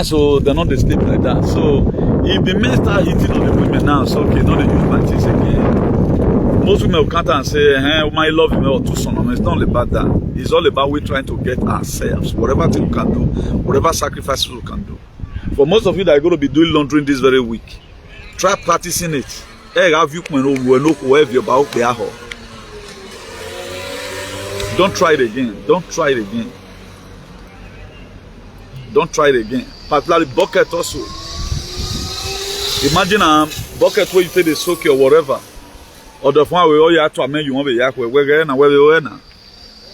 So they're not the sleep like that. So if the men start hitting on the women now, so okay, don't they use my things again. Most women will come and say, hey, my love you or too son. It's not all about that. It's all about we trying to get ourselves. Whatever thing we can do, whatever sacrifices we can do. For most of you that are going to be doing laundry this very week, try practicing it. Don't try it again. Don't try it again. Don't try it again. Particularly bucket also. Imagine a bucket where you take the soak or whatever. Or the one where you have to amend you want to yak where now.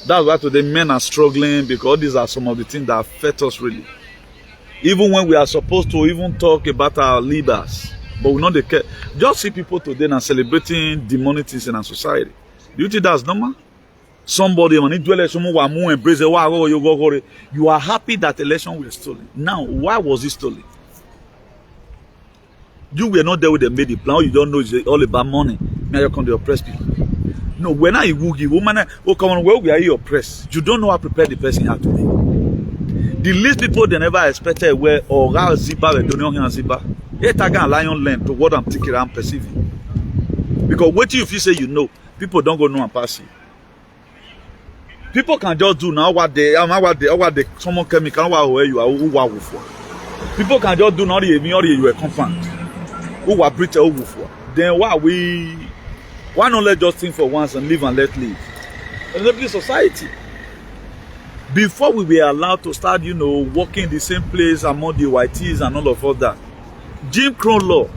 That's why today men are struggling because these are some of the things that affect us really. Even when we are supposed to even talk about our leaders, but we not care. Just see people today now celebrating demonic things in our society. Do you think that's normal? Somebody you are happy that election was stolen. Now, why was it stolen? You were not there with the made the plan. You don't know it's all about money. Now you come to oppress people. No, when I woogie woman, oh come on, where we are here oppressed. You don't know how prepared the person had to be. The least people they never expected were or Ziba and Donion Ziba. It again lion learn to what I'm thinking and perceiving. Because what if you say you know, people don't go know and pass you. People can just do now what they someone chemical where you are who are for. People can just do not you a compound. Who are British over for. Then why not let just think for once and live and let live? And live in society. Before we were allowed to start, working in the same place among the whiteys and all of that. Jim Crow law.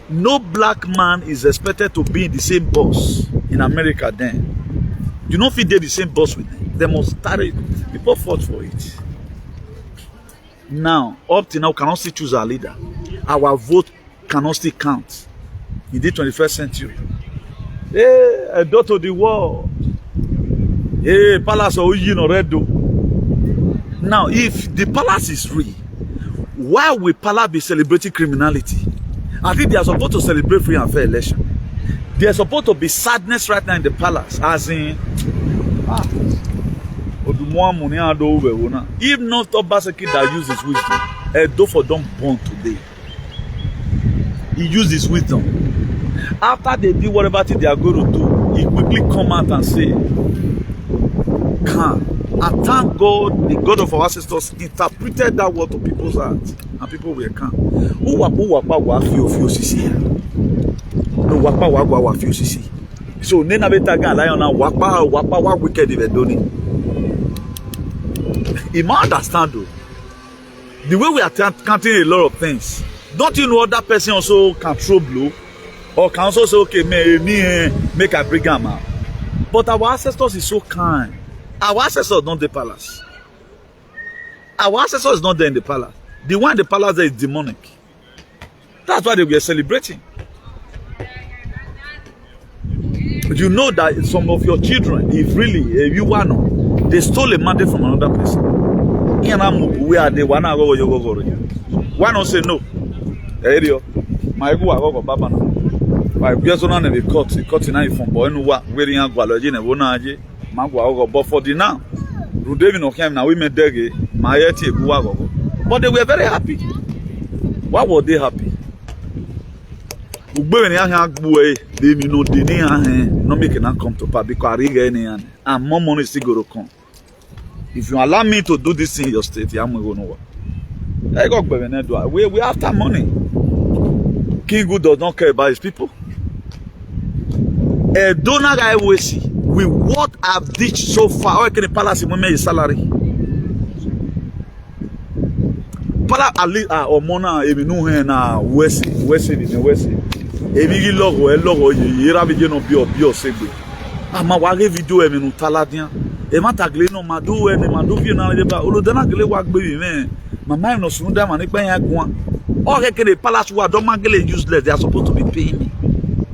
No black man is expected to be in the same bus in America then. You don't fit the same bus with them. They must start it. People fought for it. Now, up to now, we cannot still choose our leader. Our vote cannot still count in the 21st century. Hey, a door to the world. Hey, palace of Ogie no red. Now, if the palace is real, why will palace be celebrating criminality? I think they are supposed to celebrate free and fair election. There is supposed to be sadness right now in the palace, as in, if not Obaseki that used his wisdom, Edofo don't born today. He used his wisdom. After they do whatever they are going to do, he quickly come out and say, "Can." And thank God, the God of our ancestors interpreted that word to people's hearts, and people were calm. Who wapa fio sisi? No wapa wa fio sisi. So nena beta gan lion na wapa wa wicked ivedoni. You must understand though. The way we are counting a lot of things. Don't you know other person also can throw blow? Or can also say, okay, make I bring him out. But our ancestors is so kind. Our ancestors not the palace. Our ancestors is not there in the palace. The one in the palace there is demonic. That's why they were celebrating. You know that some of your children, if really you want to, they stole a mandate from another person. Where are they? Why not say no? My Baba. My guess on the court in from boy wearing a gualogy and wonaje. But for the now, now women dege, my but they were very happy. Why were they happy? They no make it come to pass because RIGG and more money still go to come. If you allow me to do this in your state, I'm going to know. We after money. King Good does not care about his people. A donor guy will see. With what I've ditched so far, I can palace him his salary. Pala ali or mona ebinu he na wesi ni wesi. Ebi logo yira bi no bi osegbe. Ama wa re video eminu taladian. E ma tagle no madu e madu vi na le ba olodana gele wa gbe mi me. Mama no sunu da ma ni pe yan gun. All the palace who are useless, they are supposed to be paying me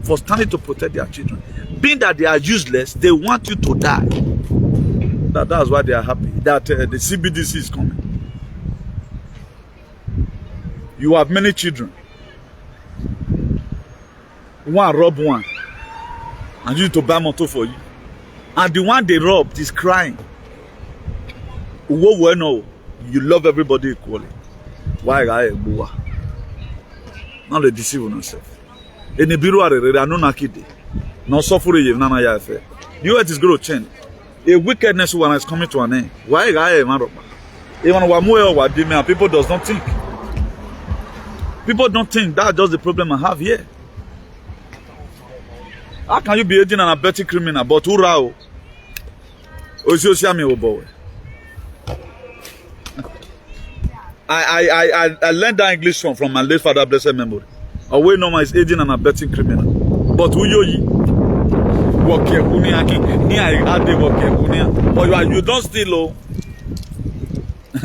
for standing to protect their children. Being that they are useless, they want you to die. That's why they are happy that the CBDC is coming. You have many children. One rob one, and you need to buy motor for you. And the one they robbed is crying. You love everybody equally. Why are you? Not they deceive yourself. Any bureau are no nakide. No suffering you nana ya affair. The earth is going to change. A wickedness one is coming to an end. Why are you? Even when people does not think. People don't think. That's just the problem I have here. How can you be aiding and abetting criminal? But who rao? I learned that English from my late father, blessed memory. Away normal is aiding and abetting criminal. But who you work here, but you don't steal.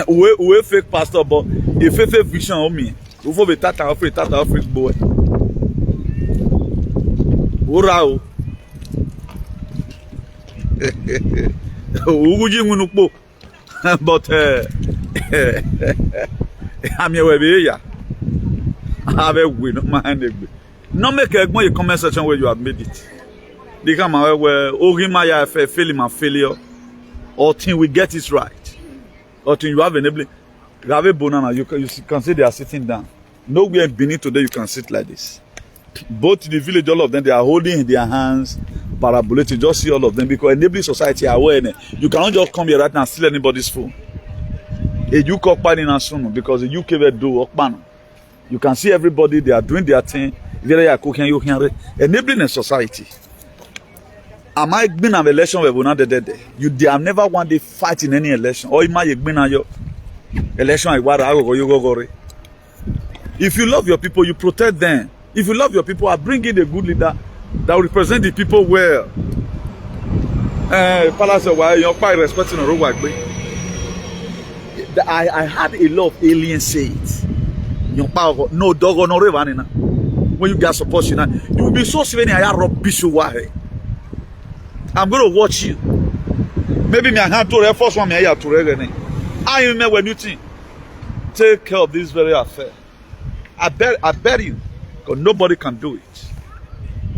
We fake pastor, but if fake vision on me, we for be tata freak boy. Urao. But I'm your way. I have a win, mind. No make a comment section where you have made it. They come away where Ogie Maya failing my failure, or think we get it right, or think you have enabling. You have a banana, you can see they are sitting down. Nowhere in Benin today you can sit like this. Both in the village, all of them, they are holding in their hands, parabolating. Just see all of them because enabling society are aware. You cannot just come here right now and steal anybody's phone. You because the UK will do. You can see everybody, they are doing their thing. Enabling a society. Am I been an election where we're not dead? You have never won the fight in any election. Or am I been your election? If you love your people, you protect them. If you love your people, I bring in a good leader that will represent the people well. Palace, why you're quite respecting a role. I had a lot of aliens say it. No dog or no river. When you get support, you will be so severe. I'm going to watch you. Maybe me hand to the first one. Me to reggae. I remember when you think take care of this very affair. I bet you, because nobody can do it.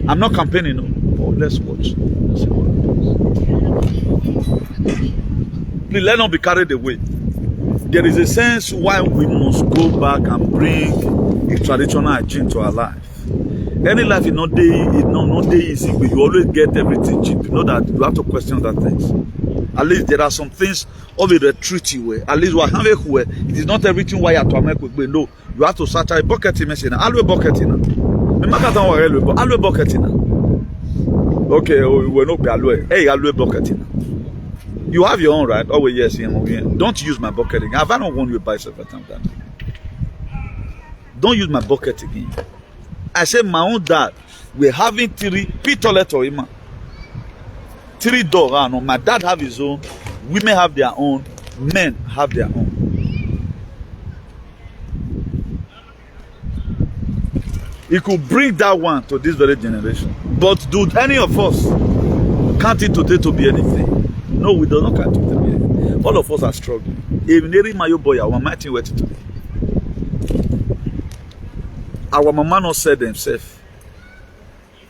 I'm not campaigning, no. But let's watch. Let's see what happens. Please let not be carried away. There is a sense why we must go back and bring a traditional hygiene to our life. Any life is not easy, but you always get everything cheap. You know that you have to question that things. At least there are some things of a retreaty way. At least we have a way. It is not everything why you have to make with no. You have to search a bucket in machine. Always bucket in. Always bucket in. Okay, we no be always. Hey, always bucket in. You have your own right. Oh yes, don't use my bucket again. Have I not won you by several times? Don't use my bucket again. I said my own dad. We're having 3 toilet or him. 3 doors. No, my dad have his own. Women have their own. Men have their own. He could bring that one to this very generation. But do any of us count it today to be anything? No, we do not count it to be anything. All of us are struggling. Even my boy, our mighty wait today. Our mama not said themselves.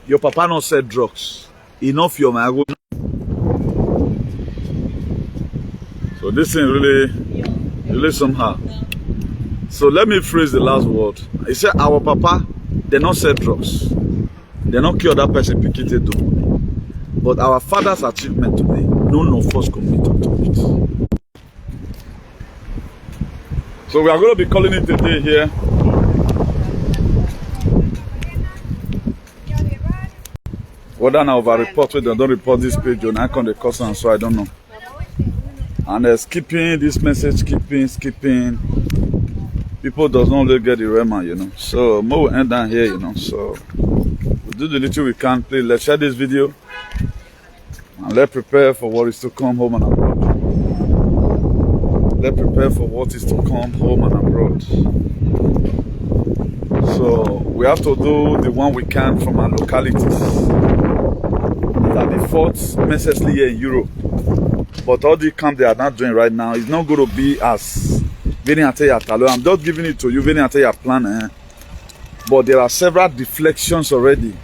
Your papa not said drugs. Enough your man. So this thing really somehow. So let me phrase the last word. He said our papa, they not sell drugs. They not cure that person picketed do money. But our father's achievement today, none of us committed to it. So we are going to be calling it a day here. Whether now over report, whether they don't report this page on icon the customer, so I don't know. And skipping this message, skipping. People does not really get the rema, you know. So more will end down here, you know. So we'll do the little we can. Please let's share this video and let's prepare for what is to come home and abroad. Let's prepare for what is to come home and abroad. So we have to do the one we can from our localities. That the 4th necessarily here in Europe. But all the camp they are not doing right now is not going to be as I'm just giving it to you, plan. But there are several deflections already.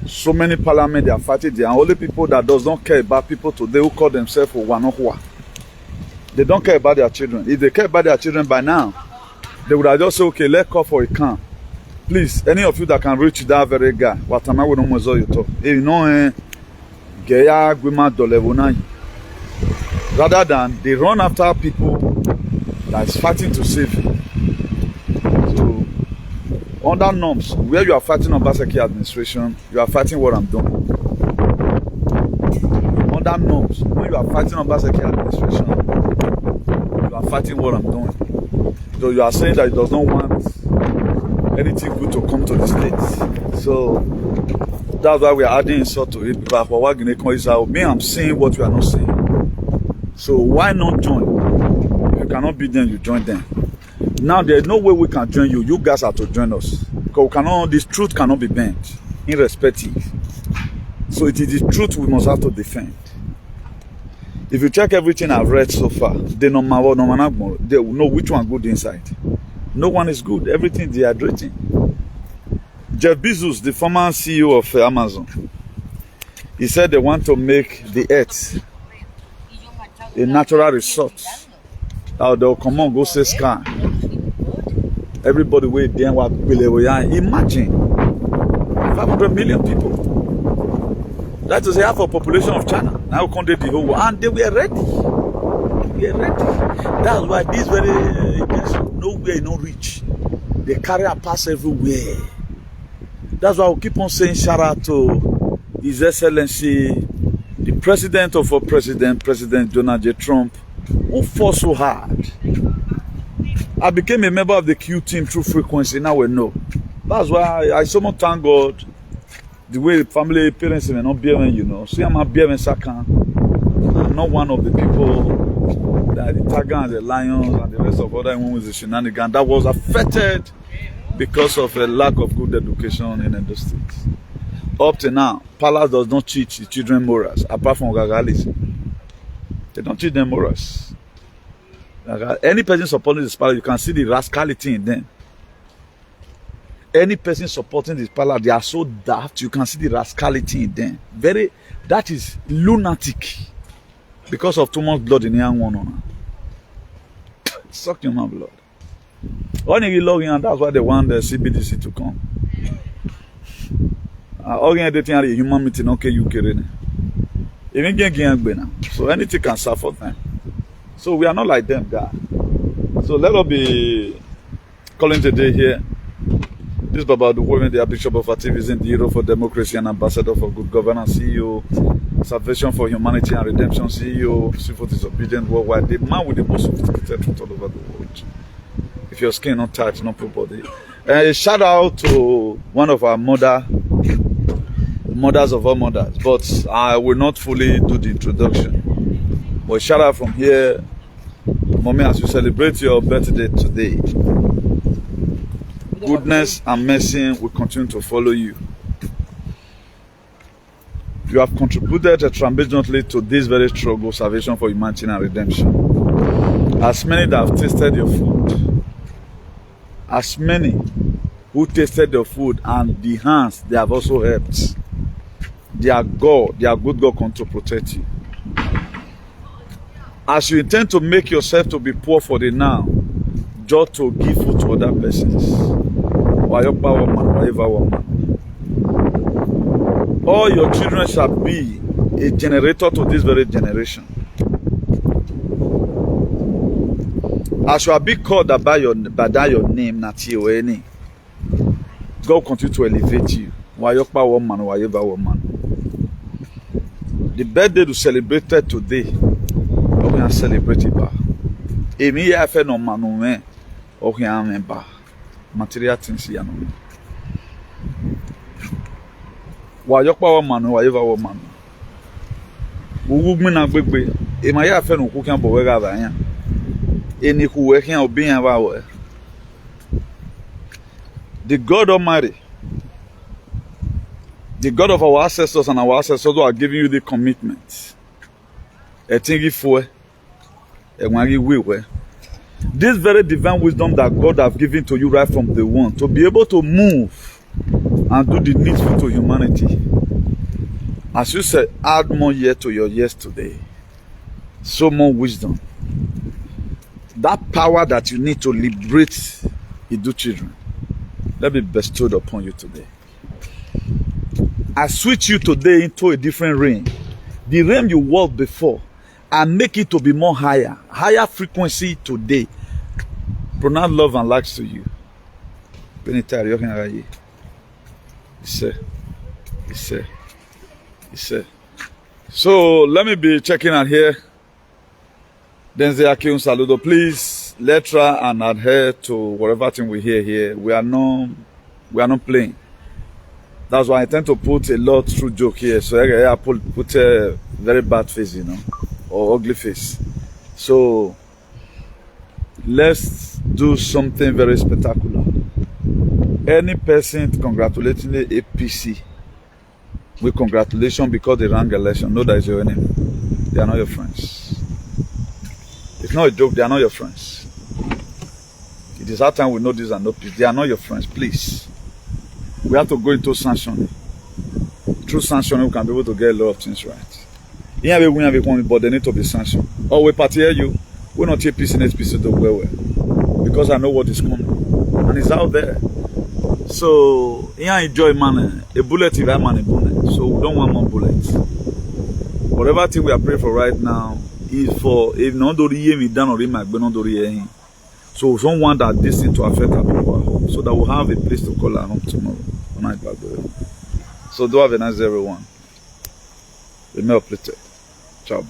So many parliament they are fighting. There are only people that does not care about people today who call themselves Wanohua. They don't care about their children. If they care about their children by now, they would have just said, okay, let's call for a camp. Please, any of you that can reach that very guy, rather than they run after people that is fighting to save you. So, under norms, where you are fighting Obaseki administration, you are fighting what I'm doing. Under norms, when you are fighting Obaseki administration, you are fighting what I'm doing. So you are saying that it does not want anything good to come to the States. So that's why we are adding insult to it. Because me, I'm saying what you are not saying. So why not join? You cannot beat them, you join them. Now there's no way we can join you. You guys have to join us. Because this truth cannot be bent, irrespective. So it is the truth we must have to defend. If you check everything I've read so far, they know which one good inside. No one is good. Everything dehydrating. Jeff Bezos, the former CEO of Amazon, He said they want to make the earth a natural resort. They'll come on, go say scan. Everybody wait there. Imagine 500 million people. That is half of the population of China. Now come the whole world, and they were ready. We are ready. That's why this very nowhere no reach. They carry a pass everywhere. That's why we keep on saying shout out to His Excellency, the President of our President Donald J. Trump, who fought so hard. I became a member of the Q team through frequency. Now we know. That's why I so much thank God the way family parents may not bear when you know. See, I'm a bear when I'm not one of the people that the tiger and the lions and the rest of other women with the shenanigans that was affected because of a lack of good education in the states. Up to now, Palace does not teach the children morals, apart from Gagalis. They don't teach them morals. Any person supporting this palace, you can see the rascality in them. Any person supporting this palace, they are so daft, you can see the rascality in them. That is lunatic. Because of too much blood in the young one. Suck your man blood. Only you log in, and that's why they want the CBDC to come. Organizing a human meeting, okay, you can. So anything can serve for them. So we are not like them, God. So let us be calling today here. This is about the woman, the Bishop of Activism, the hero for democracy and ambassador for good governance, CEO, Salvation for Humanity and Redemption, CEO, Civil Disobedient Worldwide, the man with the most sophisticated truth all over the world. If your skin not tight, not full body. A shout out to one of our mothers of all mothers, but I will not fully do the introduction. But shout out from here, Mommy, as you celebrate your birthday today, goodness and mercy will continue to follow you. You have contributed tremendously to this very struggle, salvation for humanity and redemption. As many that have tasted your food, as many who tasted your food and the hands they have also helped, their good God come to protect you. As you intend to make yourself to be poor for the now, just to give food to other persons. All your children shall be a generator to this very generation. As you are being called by that your name, Nati, God continue to elevate you. The birthday to celebrate today, we can celebrate it. Emi ya fe no manu o can member material things ya no. Wa yokpa wo manu wa yeva wo manu. Wu gmi na gbegbe e ma ya fe no ku kan bo we ga ba yan. Eni ku we kan obi yan ba wo. The God Almighty, the God of our ancestors and our ancestors who are giving you the commitment. This very divine wisdom that God has given to you right from the one, to be able to move and do the needful to humanity. As you said, add more years to your years today. So more wisdom. That power that you need to liberate Idu children, let me bestowed upon you today. I switch you today into a different realm. The realm you walked before, and make it to be more higher frequency today. Pronounce love and likes to you. So let me be checking out here. Then say Akiun Saludo. Please let's try and adhere to whatever thing we hear here. We are not playing. That's why I tend to put a lot through joke here. So I put a very bad face, you know, or ugly face. So let's do something very spectacular. Any person congratulating the APC with congratulations because they ran election, know that is your enemy. They are not your friends. It's not a joke, they are not your friends. It is our time we know this and no peace. They are not your friends, please. We have to go into sanctioning. through sanctioning, we can be able to get a lot of things right. Yeah, we have a but they need to be sanctioned. Oh, we party here, you. We're not here piecing it, piecing it well, because I know what is coming, and it's out there. So, yeah, enjoy man. A bullet is that man a bullet. So we don't want more bullets. Whatever thing we are praying for right now is for if not do me done or not do. So someone that this thing to affect our people at home, so that we'll have a place to call our home tomorrow. So do have a nice day, everyone. The mail plated. Ciao.